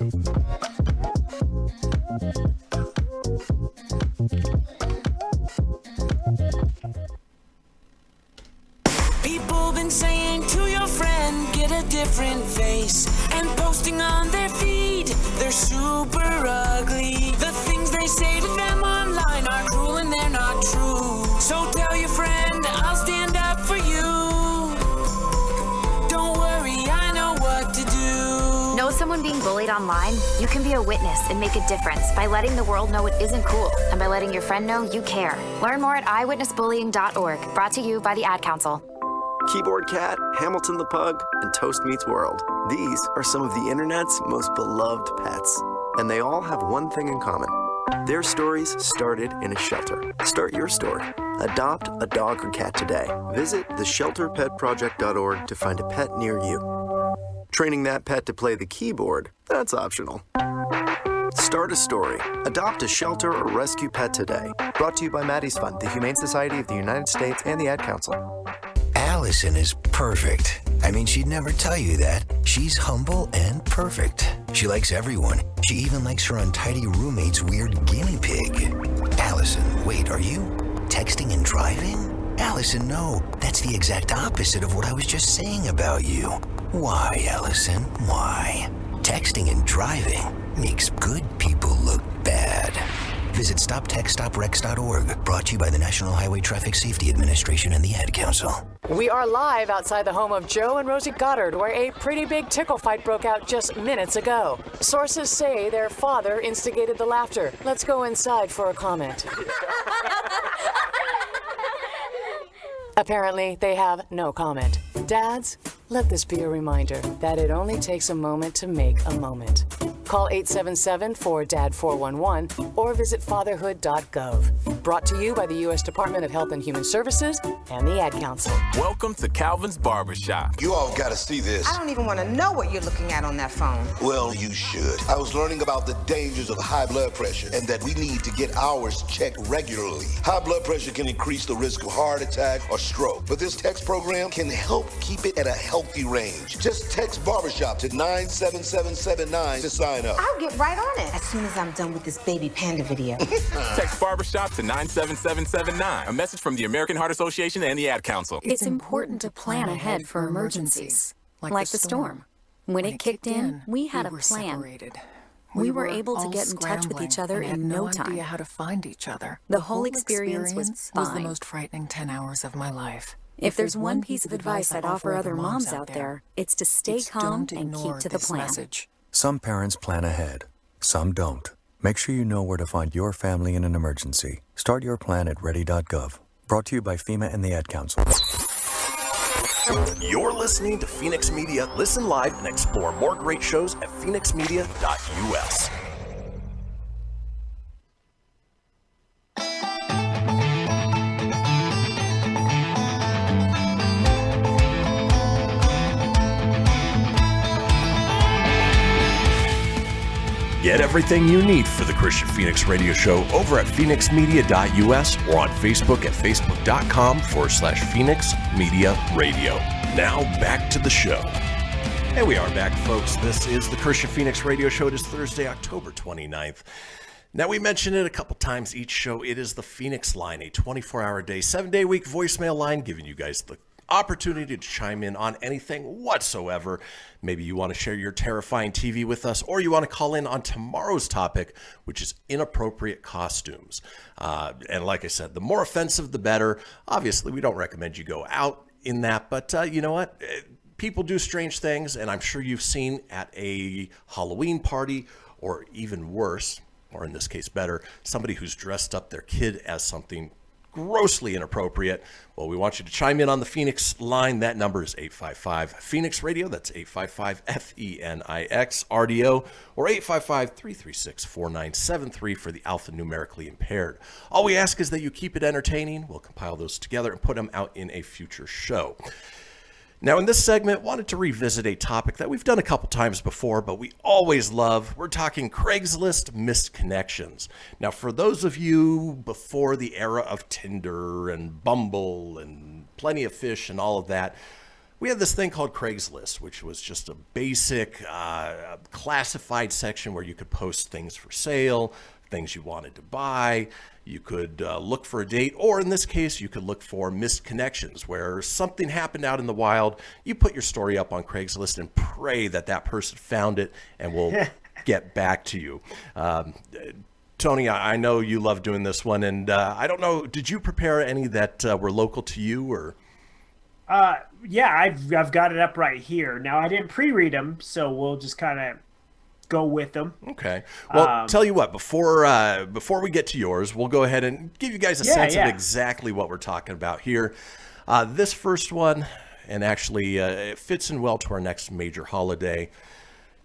People been saying to your friend, get a different face, and posting on their feed, they're super ugly. The things they say to them online are cruel and they're not true. So tell your friend, I'll stand up for you. Don't worry, I know what to do. Know someone being bullied online? You can be a witness and make a difference by letting the world know it isn't cool, and by letting your friend know you care. Learn more at eyewitnessbullying.org, brought to you by the Ad Council. Keyboard Cat, Hamilton the Pug, and Toast Meets World. These are some of the internet's most beloved pets, and they all have one thing in common. Their stories started in a shelter. Start your story. Adopt a dog or cat today. Visit theshelterpetproject.org to find a pet near you. Training that pet to play the keyboard, that's optional. Start a story. Adopt a shelter or rescue pet today. Brought to you by Maddie's Fund, the Humane Society of the United States, and the Ad Council. Allison is perfect. I mean, she'd never tell you that. She's humble and perfect. She likes everyone. She even likes her untidy roommate's weird guinea pig. Allison, wait, are you texting and driving? Allison, no. That's the exact opposite of what I was just saying about you. Why, Allison? Why? Texting and driving makes good people look bad. Visit StopTextStopWrecks.org, brought to you by the National Highway Traffic Safety Administration and the Ad Council. We are live outside the home of Joe and Rosie Goddard, where a pretty big tickle fight broke out just minutes ago. Sources say their father instigated the laughter. Let's go inside for a comment. Apparently, they have no comment. Dads, let this be a reminder that it only takes a moment to make a moment. Call 877-4DAD-411 or visit fatherhood.gov. Brought to you by the U.S. Department of Health and Human Services and the Ad Council. Welcome to Calvin's Barbershop. You all gotta see this. I don't even want to know what you're looking at on that phone. Well, you should. I was learning about the dangers of high blood pressure and that we need to get ours checked regularly. High blood pressure can increase the risk of heart attack or stroke, but this text program can help keep it at a healthy range. Just text barbershop to 97779 to sign sign up. I'll get right on it as soon as I'm done with this baby panda video. Text barbershop to 97779. A message from the American Heart Association and the Ad Council. It's important to plan ahead for emergencies, like the storm. When it kicked in, we had a plan. Separated. We were able to get in touch with each other in no time. Idea how to find each other. The whole experience was fine. the most frightening 10 hours of my life. If there's one piece of advice I'd offer other moms out there, it's to stay calm and keep to the plan. Some parents plan ahead, some don't. Make sure you know where to find your family in an emergency. Start your plan at ready.gov. Brought to you by FEMA and the Ad Council. You're listening to Fenix Media. Listen live and explore more great shows at phoenixmedia.us. Get everything you need for the Kristian Fenix Radio Show over at phoenixmedia.us or on Facebook at facebook.com/Fenix Media Radio. Now back to the show. And we are back, folks. This is the Kristian Fenix Radio Show. It is Thursday, October 29th. Now, we mentioned it a couple times each show. It is the Fenix Line, a 24-hour-a-day, 7-day-a-week voicemail line, giving you guys the opportunity to chime in on anything whatsoever. Maybe you want to share your terrifying TV with us, or you want to call in on tomorrow's topic, which is inappropriate costumes. And like I said, the more offensive, the better. Obviously, we don't recommend you go out in that, but you know what? People do strange things, and I'm sure you've seen at a Halloween party, or even worse, or in this case better, somebody who's dressed up their kid as something grossly inappropriate. Well, we want you to chime in on the Fenix Line. That number is 855-FENIX Radio. That's 855-FENIX RDO, or 855-336-4973 for the alphanumerically impaired. All we ask is that you keep it entertaining. We'll compile those together and put them out in a future show. Now, in this segment, wanted to revisit a topic that we've done a couple times before, but we always love. We're talking Craigslist missed connections. Now, for those of you before the era of Tinder and Bumble and Plenty of Fish and all of that, we had this thing called Craigslist, which was just a basic classified section where you could post things for sale, things you wanted to buy. You could look for a date, or in this case, you could look for missed connections, where something happened out in the wild. You put your story up on Craigslist and pray that that person found it and will get back to you. Tony, I know you love doing this one, and I don't know, did you prepare any that were local to you, or? Yeah, I've got it up right here. Now, I didn't pre-read them, so we'll just kind of go with them. Okay. Well, tell you what, before we get to yours, we'll go ahead and give you guys a sense of exactly what we're talking about here. This first one, and actually it fits in well to our next major holiday.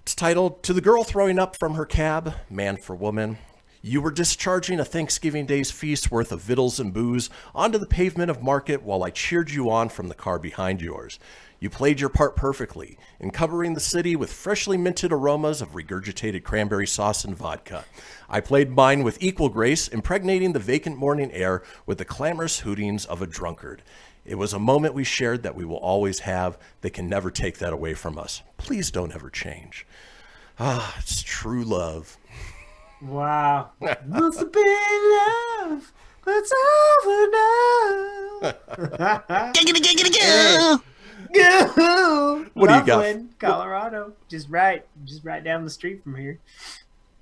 It's titled, "To the Girl Throwing Up from Her Cab, Man for Woman. You were discharging a Thanksgiving Day's feast worth of victuals and booze onto the pavement of Market while I cheered you on from the car behind yours. You played your part perfectly in covering the city with freshly minted aromas of regurgitated cranberry sauce and vodka. I played mine with equal grace, impregnating the vacant morning air with the clamorous hootings of a drunkard. It was a moment we shared that we will always have. They can never take that away from us. Please don't ever change." Ah, it's true love. Wow. Must have been love, but it's over now. Go! What do you got? Loveland, Colorado, just right down the street from here.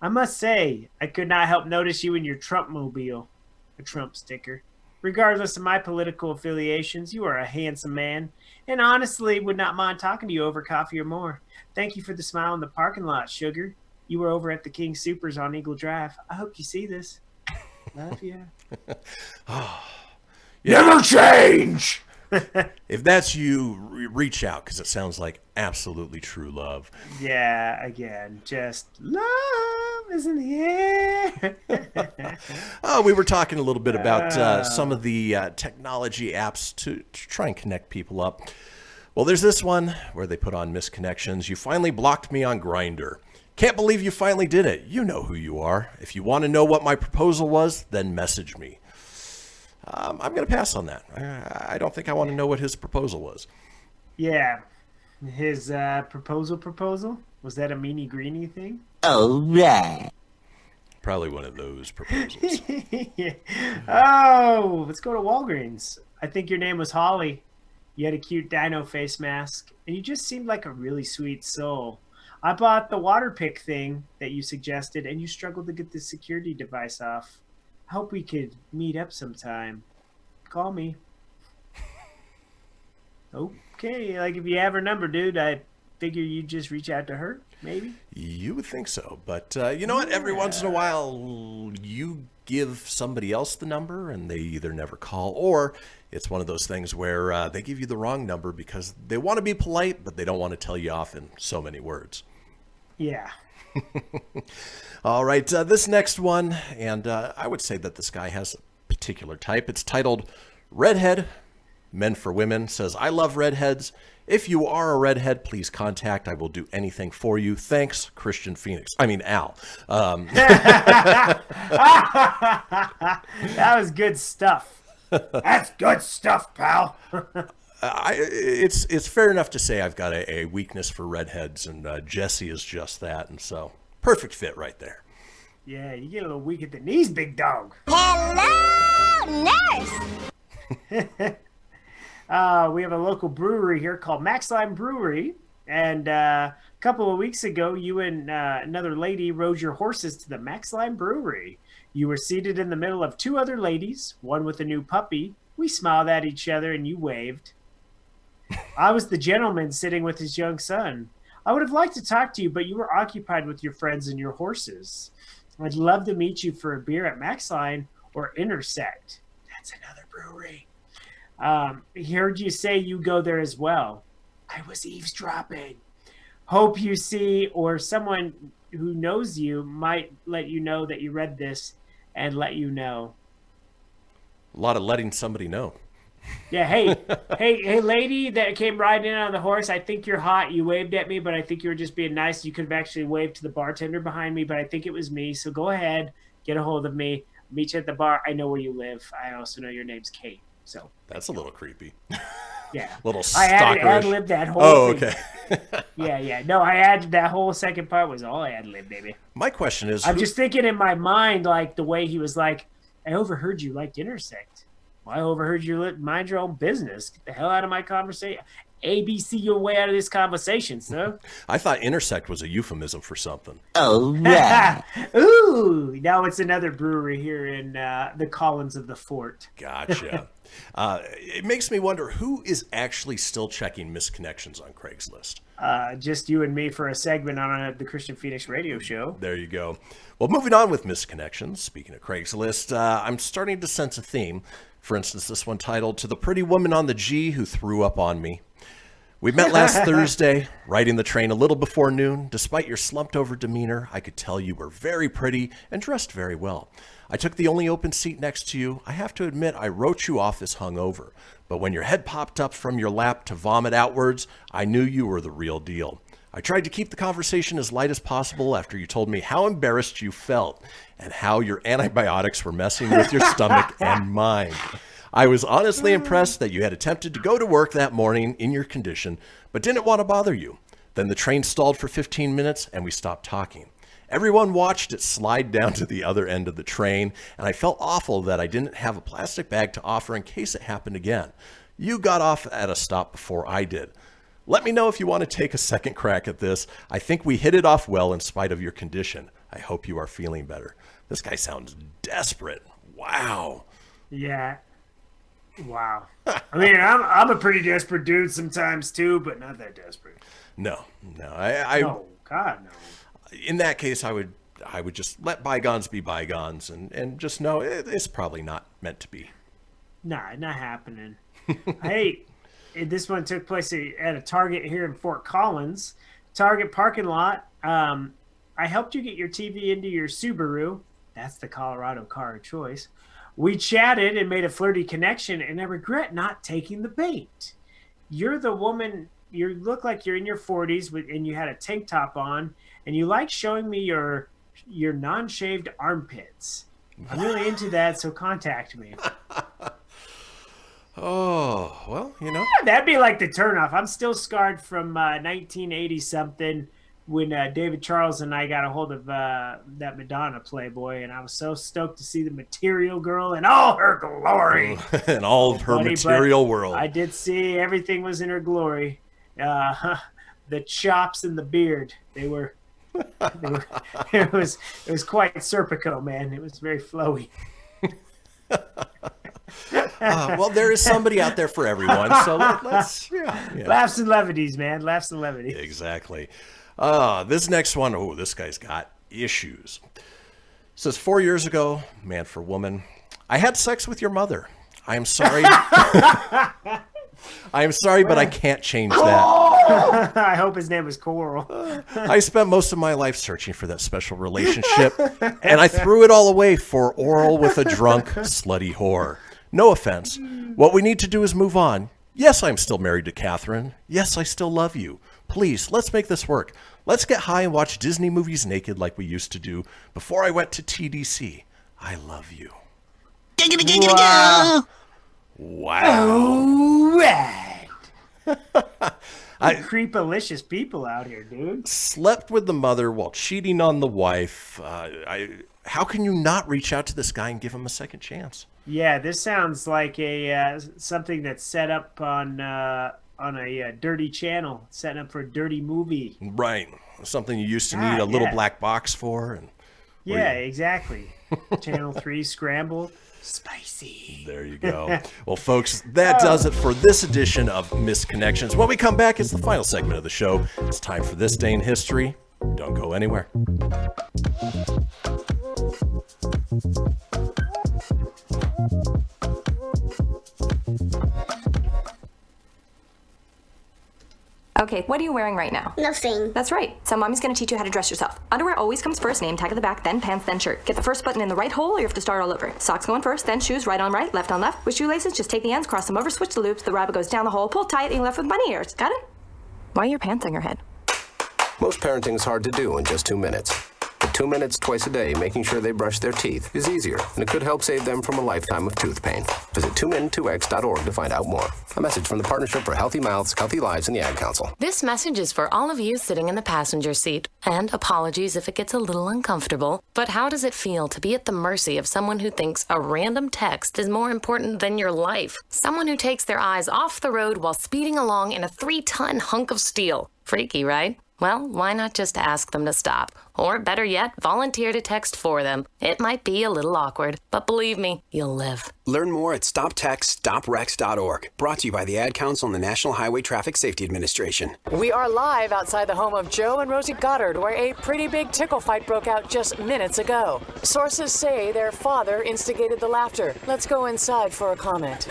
I must say, I could not help notice you in your Trump-mobile, a Trump sticker. Regardless of my political affiliations, you are a handsome man, and honestly would not mind talking to you over coffee or more. Thank you for the smile in the parking lot, sugar. You were over at the King Supers on Eagle Drive. I hope you see this. Love you. Never change! If that's you, reach out, because it sounds like absolutely true love. Yeah, again, just love is in the air. We were talking a little bit about some of the technology apps to try and connect people up. Well, there's this one where they put on misconnections. You finally blocked me on Grindr. Can't believe you finally did it. You know who you are. If you want to know what my proposal was, then message me. I'm going to pass on that. I don't think I want to know what his proposal was. Yeah. His proposal? Was that a meanie greenie thing? All right. Probably one of those proposals. Oh, let's go to Walgreens. I think your name was Holly. You had a cute dino face mask, and you just seemed like a really sweet soul. I bought the water pick thing that you suggested, and you struggled to get the security device off. I hope we could meet up sometime. Call me. Okay, like if you have her number, dude, I figure you'd just reach out to her, maybe? You would think so, but you know what? Every once in a while, you give somebody else the number, and they either never call, or it's one of those things where they give you the wrong number because they want to be polite, but they don't want to tell you off in so many words. Yeah. All right, this next one, and I would say that this guy has a particular type. It's titled Redhead, Men for Women. Says, I love redheads. If you are a redhead, please contact. I will do anything for you. Thanks, Kristian Fenix. I mean, Al. That was good stuff. That's good stuff, pal. It's fair enough to say I've got a weakness for redheads, and Jesse is just that, and so perfect fit right there. Yeah, you get a little weak at the knees, big dog. Hello, nurse. We have a local brewery here called McMarried Line Brewery, and a couple of weeks ago, you and another lady rode your horses to the McMarried Line Brewery. You were seated in the middle of two other ladies, one with a new puppy. We smiled at each other, and you waved. I was the gentleman sitting with his young son. I would have liked to talk to you, but you were occupied with your friends and your horses. I'd love to meet you for a beer at McMarried Line or Intersect. That's another brewery. Heard you say you go there as well. I was eavesdropping. Hope you see, or someone who knows you might let you know that you read this and let you know. A lot of letting somebody know. Yeah, hey, lady that came riding in on the horse, I think you're hot. You waved at me, but I think you were just being nice. You could have actually waved to the bartender behind me, but I think it was me. So go ahead, get a hold of me. Meet you at the bar. I know where you live. I also know your name's Kate. So that's a little creepy. Yeah. Little I stalkerish. ad-libbed that whole thing. Okay. Yeah. No, I added that whole second part was all I ad-libbed, baby. My question is... I'm just thinking in my mind, like, the way he was like, I overheard you liked Intersect. Well, I overheard you mind your own business. Get the hell out of my conversation. ABC your way out of this conversation, sir. I thought Intersect was a euphemism for something. Oh, yeah. Ooh, now it's another brewery here in the Collins of the Fort. Gotcha. It makes me wonder who is actually still checking misconnections on Craigslist. Just you and me for a segment on the Kristian Fenix radio show. There you go. Well, moving on with misconnections. Speaking of Craigslist, I'm starting to sense a theme. For instance, this one titled, To the Pretty Woman on the G Who Threw Up on Me. We met last Thursday, riding the train a little before noon. Despite your slumped-over demeanor, I could tell you were very pretty and dressed very well. I took the only open seat next to you. I have to admit, I wrote you off as hungover. But when your head popped up from your lap to vomit outwards, I knew you were the real deal. I tried to keep the conversation as light as possible after you told me how embarrassed you felt and how your antibiotics were messing with your stomach and mind. I was honestly impressed that you had attempted to go to work that morning in your condition, but didn't want to bother you. Then the train stalled for 15 minutes and we stopped talking. Everyone watched it slide down to the other end of the train, and I felt awful that I didn't have a plastic bag to offer in case it happened again. You got off at a stop before I did. Let me know if you want to take a second crack at this. I think we hit it off well in spite of your condition. I hope you are feeling better. This guy sounds desperate. Wow. Yeah. Wow. I mean, I'm a pretty desperate dude sometimes too, but not that desperate. No. No, God, no. In that case, I would just let bygones be bygones and just know it's probably not meant to be. Nah, not happening. Hey, this one took place at a Target here in Fort Collins. Target parking lot. I helped you get your TV into your Subaru. That's the Colorado car of choice. We chatted and made a flirty connection, and I regret not taking the bait. You're the woman, you look like you're in your 40s, and you had a tank top on, and you like showing me your non-shaved armpits. I'm really into that, so contact me. Oh, well, you know. Yeah, that'd be like the turnoff. I'm still scarred from 1980-something when David Charles and I got a hold of that Madonna Playboy, and I was so stoked to see the Material Girl in all her glory. In all of her material world. I did see everything was in her glory. The chops and the beard, it was quite Serpico, man. It was very flowy. Well, there is somebody out there for everyone, so let's Laughs and levities, man. Laughs and levities. Exactly. This next one, this guy's got issues. It says 4 years ago, man for woman, I had sex with your mother. I am sorry. I am sorry, but I can't change that. I hope his name was Coral. I spent most of my life searching for that special relationship, and I threw it all away for oral with a drunk, slutty whore. No offense. What we need to do is move on. Yes, I'm still married to Catherine. Yes, I still love you. Please, let's make this work. Let's get high and watch Disney movies naked like we used to do before I went to TDC. I love you. Wow. All right. Creepalicious people out here, dude. Slept with the mother while cheating on the wife. How can you not reach out to this guy and give him a second chance? Yeah, this sounds like a something that's set up on a dirty channel, setting up for a dirty movie. Right. Something you used to need a little black box for. Yeah, exactly. Channel 3 scrambled. Spicy. There you go. Well, folks, that does it for this edition of Misconnections. When we come back, it's the final segment of the show. It's time for This Day in History. Don't go anywhere. Okay, what are you wearing right now? Nothing. That's right. So mommy's gonna teach you how to dress yourself. Underwear always comes first, name tag at the back, then pants, then shirt. Get the first button in the right hole or you have to start all over. Socks going first, then shoes right on right, left on left. With shoelaces, just take the ends, cross them over, switch the loops, the rabbit goes down the hole, pull tight, and you're left with bunny ears. Got it? Why are your pants on your head? Most parenting is hard to do in just 2 minutes. But 2 minutes twice a day making sure they brush their teeth is easier, and it could help save them from a lifetime of tooth pain. Visit 2min2x.org to find out more. A message from the Partnership for Healthy Mouths, Healthy Lives, and the Ad Council. This message is for all of you sitting in the passenger seat. And apologies if it gets a little uncomfortable. But how does it feel to be at the mercy of someone who thinks a random text is more important than your life? Someone who takes their eyes off the road while speeding along in a 3-ton hunk of steel. Freaky, right? Well, why not just ask them to stop? Or better yet, volunteer to text for them. It might be a little awkward, but believe me, you'll live. Learn more at StopTextStopWrecks.org. Brought to you by the Ad Council and the National Highway Traffic Safety Administration. We are live outside the home of Joe and Rosie Goddard, where a pretty big tickle fight broke out just minutes ago. Sources say their father instigated the laughter. Let's go inside for a comment.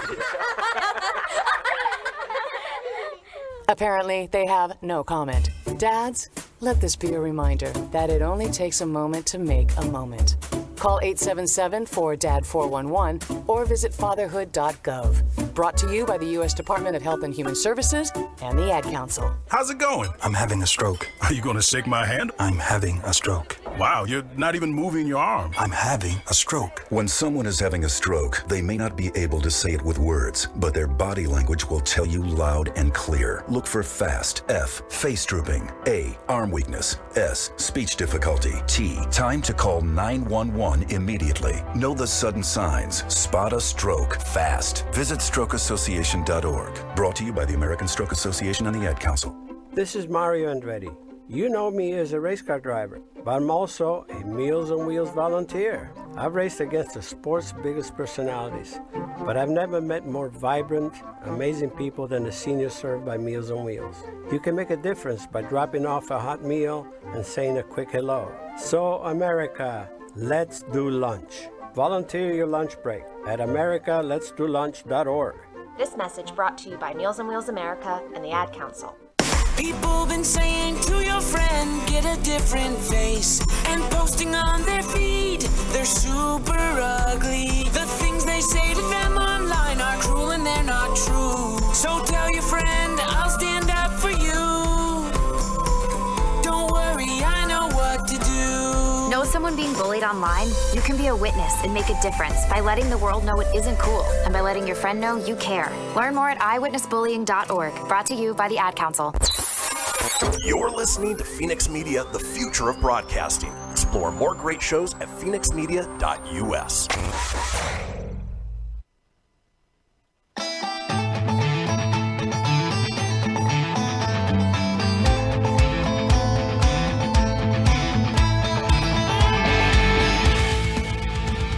Apparently, they have no comment. Dads, let this be a reminder that it only takes a moment to make a moment. Call 877-4DAD-411 or visit fatherhood.gov. Brought to you by the U.S. Department of Health and Human Services and the Ad Council. How's it going? I'm having a stroke. Are you going to shake my hand? I'm having a stroke. Wow, you're not even moving your arm. I'm having a stroke. When someone is having a stroke, they may not be able to say it with words, but their body language will tell you loud and clear. Look for FAST. F, face drooping. A, arm weakness. S, speech difficulty. T, time to call 911 immediately. Know the sudden signs. Spot a stroke fast. Visit strokeassociation.org. Brought to you by the American Stroke Association and the Ad Council. This is Mario Andretti. You know me as a race car driver, but I'm also a Meals on Wheels volunteer. I've raced against the sport's biggest personalities, but I've never met more vibrant, amazing people than the seniors served by Meals on Wheels. You can make a difference by dropping off a hot meal and saying a quick hello. So, America, let's do lunch. Volunteer your lunch break at americaletsdolunch.org. This message brought to you by Meals on Wheels America and the Ad Council. People been saying to your friend, get a different face, and posting on their feed, they're super ugly. The things they say to them online are cruel and they're not true. So tell your friend, I'll stand up for you. Don't worry, I know what to do. Know someone being bullied online? You can be a witness and make a difference by letting the world know it isn't cool and by letting your friend know you care. Learn more at eyewitnessbullying.org. Brought to you by the Ad Council. You're listening to Fenix Media, the future of broadcasting. Explore more great shows at phoenixmedia.us.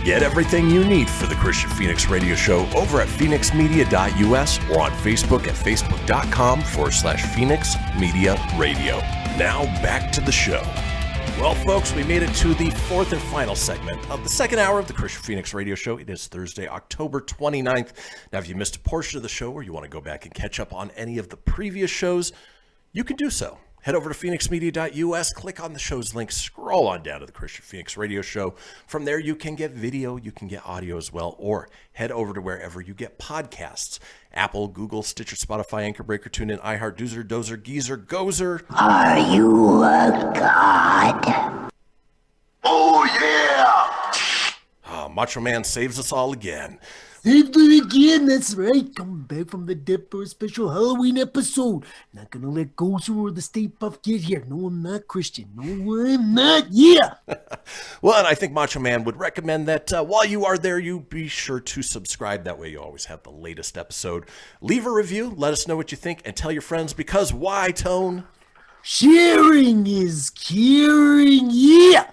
Get everything you need for the Kristian Fenix Radio Show over at phoenixmedia.us or on Facebook at facebook.com/Fenix Media Radio. Now back to the show. Well, folks, we made it to the fourth and final segment of the second hour of the Kristian Fenix Radio Show. It is Thursday, October 29th. Now, if you missed a portion of the show or you want to go back and catch up on any of the previous shows, you can do so. Head over to phoenixmedia.us, click on the show's link, scroll on down to the Kristian Fenix Radio Show. From there, you can get video, you can get audio as well, or head over to wherever you get podcasts. Apple, Google, Stitcher, Spotify, Anchor Breaker, TuneIn, iHeart, Doozer, Dozer, Geezer, Gozer. Are you a god? Oh, yeah! Macho Man saves us all again. Saved it again, that's right. Coming back from the dead for a special Halloween episode. Not gonna let Gozer or the Stay Puft get here. No, I'm not Christian. No, I'm not. Yeah! Well, and I think Macho Man would recommend that while you are there, you be sure to subscribe. That way you always have the latest episode. Leave a review, let us know what you think, and tell your friends, because why, Tone? Sharing is caring, yeah!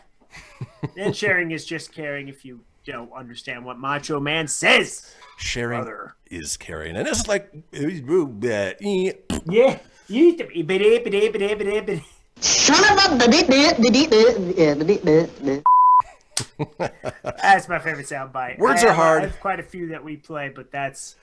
And sharing is just caring if you don't understand what Macho Man says. Sharing is caring. And it's like... Yeah. Son of a... That's my favorite soundbite. Words are hard. I have quite a few that we play, but that's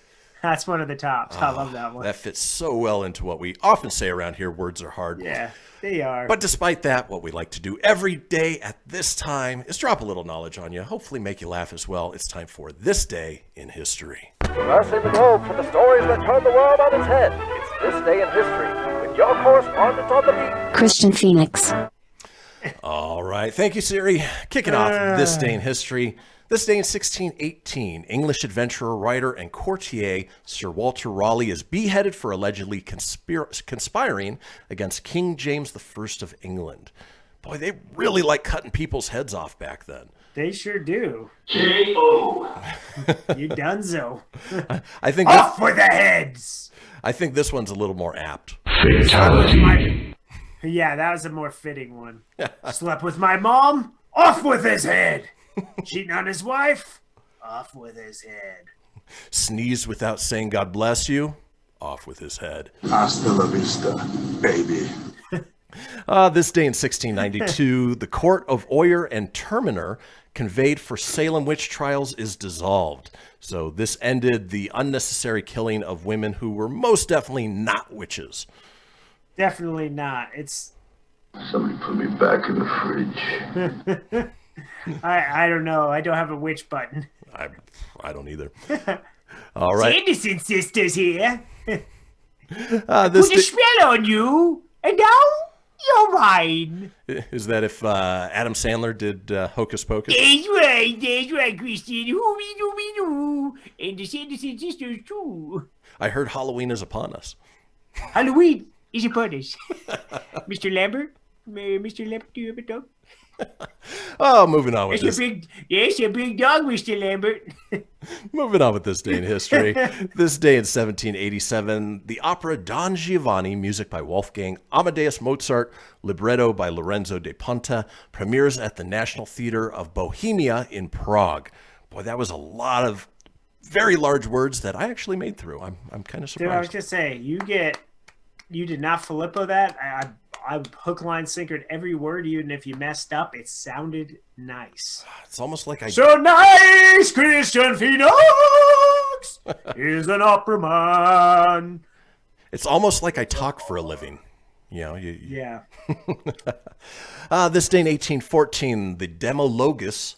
one of the tops. I love that one. That fits so well into what we often say around here. Words are hard. Yeah, they are. But despite that, what we like to do every day at this time is drop a little knowledge on you, hopefully make you laugh as well. It's time for This Day in History. Crossing the globe for the stories that turn the world on its head. It's This Day in History with your correspondent on the beat, Kristian Fenix. All right. Thank you, Siri. Kicking off This Day in History. This day in 1618, English adventurer, writer, and courtier Sir Walter Raleigh is beheaded for allegedly conspiring against King James I of England. Boy, they really like cutting people's heads off back then. They sure do. K.O. You donezo. I think off with the heads. I think this one's a little more apt. Fatality. Yeah, that was a more fitting one. Slept with my mom? Off with his head. Cheating on his wife? Off with his head. Sneezed without saying God bless you? Off with his head. Hasta la vista, baby. This day in 1692, the court of Oyer and Terminer conveyed for Salem witch trials is dissolved. So this ended the unnecessary killing of women who were most definitely not witches. Definitely not. It's... Somebody put me back in the fridge. I don't know. I don't have a witch button. I don't either. All right. Sanderson sisters here. This Put a spell on you, and now you're mine. Is that if Adam Sandler did Hocus Pocus? That's right, Christian. Hooby-dooby-doo. And the Sanderson sisters, too. I heard Halloween is upon us. Halloween is upon us. Mr. Lambert? Mr. Lambert, do you have a dog? Oh, moving on with this. Yes, a big dog, Mr. Lambert. Moving on with this day in history. This day in 1787, the opera Don Giovanni, music by Wolfgang Amadeus Mozart, libretto by Lorenzo da Ponte, premieres at the National Theatre of Bohemia in Prague. Boy, that was a lot of very large words that I actually made through. I'm kind of surprised. Dude, I was just saying, you did not Filippo that. I hook, line, sinkered every word, even if you messed up. It sounded nice. It's almost like So nice, Kristian Fenix is an opera man. It's almost like I talk for a living. You know, Yeah. This day in 1814, the Demologos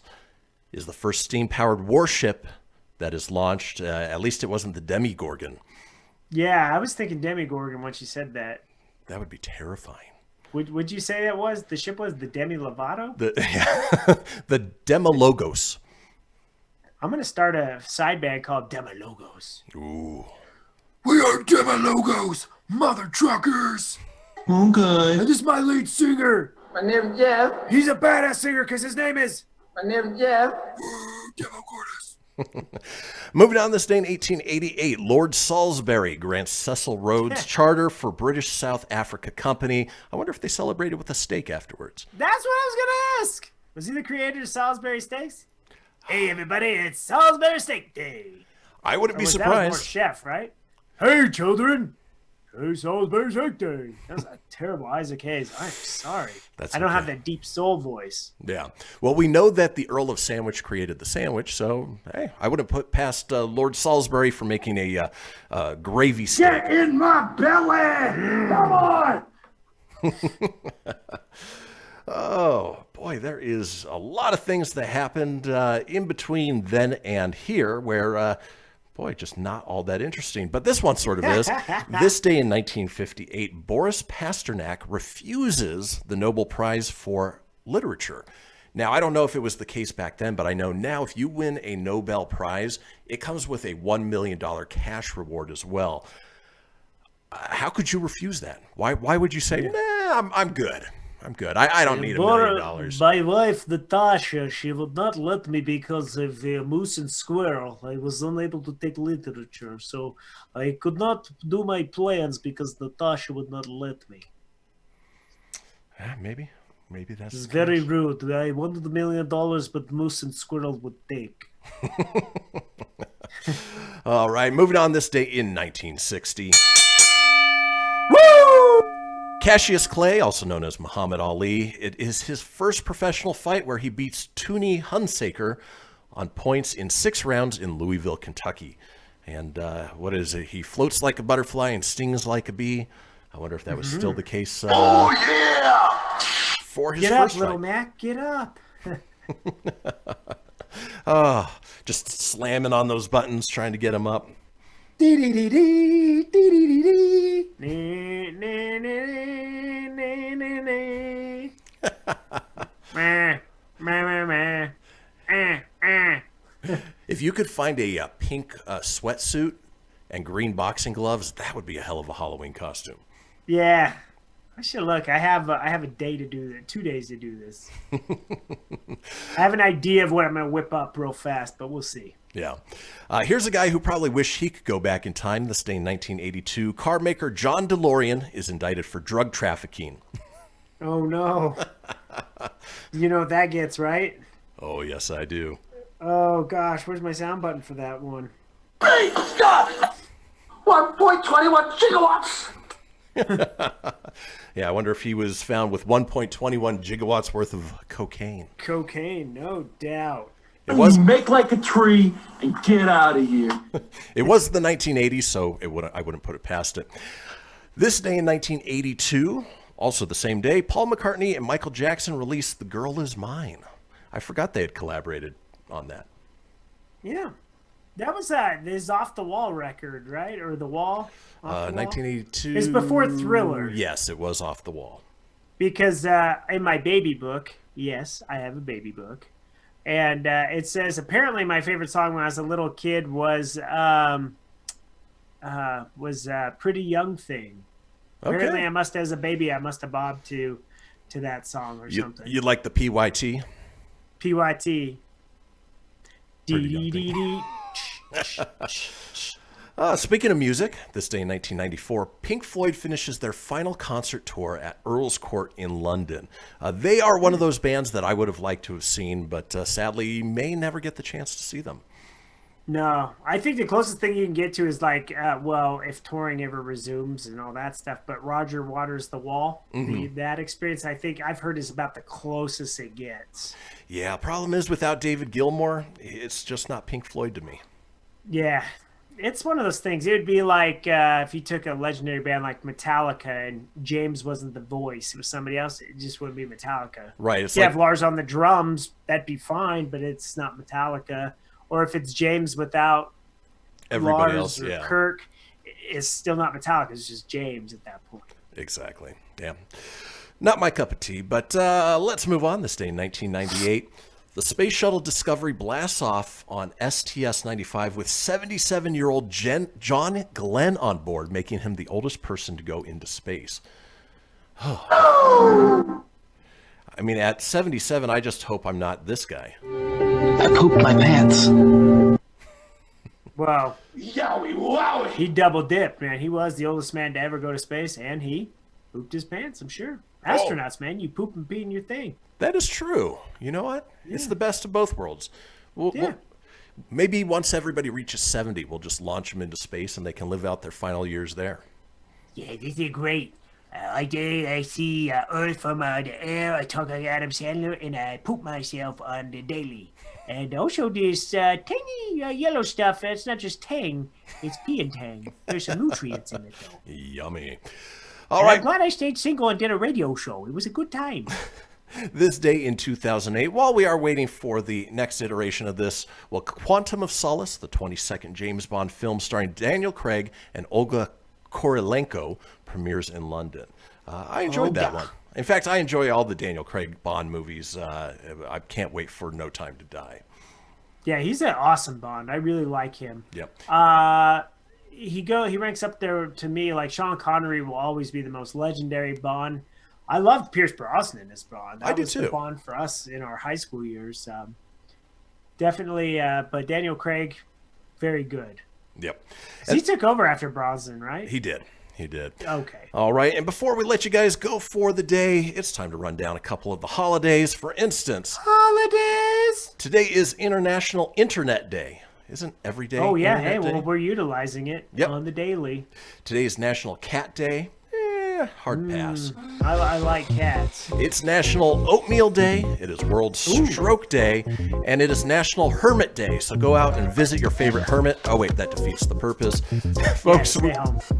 is the first steam-powered warship that is launched. At least it wasn't the Demigorgon. Yeah, I was thinking Demigorgon when she said that. That would be terrifying. Would you say that was? The ship was the Demi Lovato? The Demologos. I'm going to start a side band called Demologos. Ooh. We are Demologos, mother truckers. Okay. This is my lead singer. My name's Jeff. He's a badass singer because his name is... My name's Jeff. Moving on this day in 1888, Lord Salisbury grants Cecil Rhodes charter for British South Africa Company. I wonder if they celebrated with a steak afterwards. That's what I was going to ask. Was he the creator of Salisbury Steaks? Hey, everybody, it's Salisbury Steak Day. I wouldn't be That was surprised. more chef, right? Hey, children. Hey, Salisbury Steak Day. That was a terrible Isaac Hayes. I'm sorry. I don't have that deep soul voice. Yeah. Well, we know that the Earl of Sandwich created the sandwich, so hey, I wouldn't put past Lord Salisbury for making a gravy steak. Get in my belly. Come on. Oh, boy, there is a lot of things that happened in between then and here where, boy, just not all that interesting. But this one sort of is. This day in 1958, Boris Pasternak refuses the Nobel Prize for Literature. Now, I don't know if it was the case back then, but I know now if you win a Nobel Prize, it comes with a $1 million cash reward as well. How could you refuse that? Why would you say, nah, I'm good. I'm good. I don't need $1 million. My wife, Natasha, she would not let me because of moose and squirrel. I was unable to take literature, so I could not do my plans because Natasha would not let me. Maybe that's It's very rude. I wanted $1 million, but moose and squirrel would take. All right, moving on this day in 1960. Cassius Clay, also known as Muhammad Ali, it is his first professional fight where he beats Toonie Hunsaker on points in 6 rounds in Louisville, Kentucky. And what is it? He floats like a butterfly and stings like a bee. I wonder if that was still the case. Oh, yeah! For his Get first up, little fight. Mac. Get up. Just slamming on those buttons, trying to get him up. Dee-dee-dee-dee, dee-dee-dee-dee. If you could find a pink sweatsuit and green boxing gloves, that would be a hell of a Halloween costume. Yeah. I should look. I have a day to do that. 2 days to do this. I have an idea of what I'm going to whip up real fast, but we'll see. Yeah. Here's a guy who probably wished he could go back in time. This day in 1982, car maker John DeLorean is indicted for drug trafficking. Oh, no. You know what that gets, right? Oh, yes, I do. Oh, gosh. Where's my sound button for that one? Great Scott! 1.21 gigawatts! Yeah, I wonder if he was found with 1.21 gigawatts worth of cocaine. Cocaine, no doubt. It was make like a tree and get out of here. It was the 1980s, so I wouldn't put it past it. This day in 1982, also the same day, Paul McCartney and Michael Jackson released "The Girl Is Mine." I forgot they had collaborated on that. Yeah. That was this Off the Wall record, right? Or The Wall? 1982. It's before Thriller. Yes, it was Off the Wall. Because in my baby book, yes, I have a baby book, and it says apparently my favorite song when I was a little kid was "Pretty Young Thing." Okay. Apparently, as a baby, I must have bobbed to that song or something. You like the PYT? PYT. Dee-dee-dee-dee. Speaking of music, this day in 1994, Pink Floyd finishes their final concert tour at Earl's Court in London. They are one of those bands that I would have liked to have seen, but sadly may never get the chance to see them. No, I think the closest thing you can get to is like, if touring ever resumes and all that stuff. But Roger Waters' The Wall, that experience, I think I've heard is about the closest it gets. Yeah, problem is without David Gilmour, it's just not Pink Floyd to me. Yeah, it's one of those things. It would be like if you took a legendary band like Metallica and James wasn't the voice, it was somebody else, it just wouldn't be Metallica. Right. If you have Lars on the drums, that'd be fine, but it's not Metallica. Or if it's James without everybody Lars else, or Kirk, it's still not Metallica. It's just James at that point. Exactly. Damn. Not my cup of tea, but let's move on. This day in 1998, the Space Shuttle Discovery blasts off on STS-95 with 77-year-old John Glenn on board, making him the oldest person to go into space. I mean, at 77, I just hope I'm not this guy. I pooped my pants. Well, Yowie wowie. he double dipped, man. He was the oldest man to ever go to space, and he pooped his pants, I'm sure. Astronauts, man, you poop and pee in your thing. That is true. You know what? Yeah. It's the best of both worlds. Maybe once everybody reaches 70, we'll just launch them into space and they can live out their final years there. Yeah, this is great. I see Earth from the air. I talk like Adam Sandler, and I poop myself on the daily. And also this tangy yellow stuff. It's not just tang; it's pee and tang. There's some nutrients in it, though. Yummy. All right. I'm glad I stayed single and did a radio show. It was a good time. This day in 2008, while we are waiting for the next iteration of this, well, Quantum of Solace, the 22nd James Bond film starring Daniel Craig and Olga Kurylenko, premieres in London. I enjoyed that one. In fact, I enjoy all the Daniel Craig Bond movies. I can't wait for No Time to Die. Yeah, he's an awesome Bond. I really like him. Yep. He ranks up there to me. Like Sean Connery will always be the most legendary Bond. I loved Pierce Brosnan as Bond. I did was too. The Bond for us in our high school years. Definitely, but Daniel Craig, very good. Yep. He took over after Brosnan, right? He did. Okay. All right, and before we let you guys go for the day, it's time to run down a couple of the holidays. For instance, holidays! Today is International Internet Day. Isn't every day? Oh, yeah. Internet Day? Well, we're utilizing it on the daily. Today is National Cat Day. Hard pass. I like cats. It's National Oatmeal Day. It is World Stroke Day. And it is National Hermit Day. So go out and visit your favorite hermit. Oh, wait, that defeats the purpose. Folks,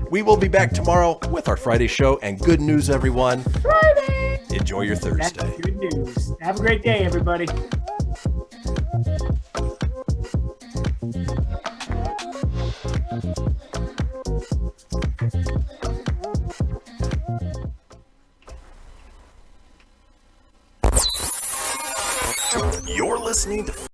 we will be back tomorrow with our Friday show. And good news, everyone. Friday! Enjoy your Thursday. That's good news. Have a great day, everybody. You're listening to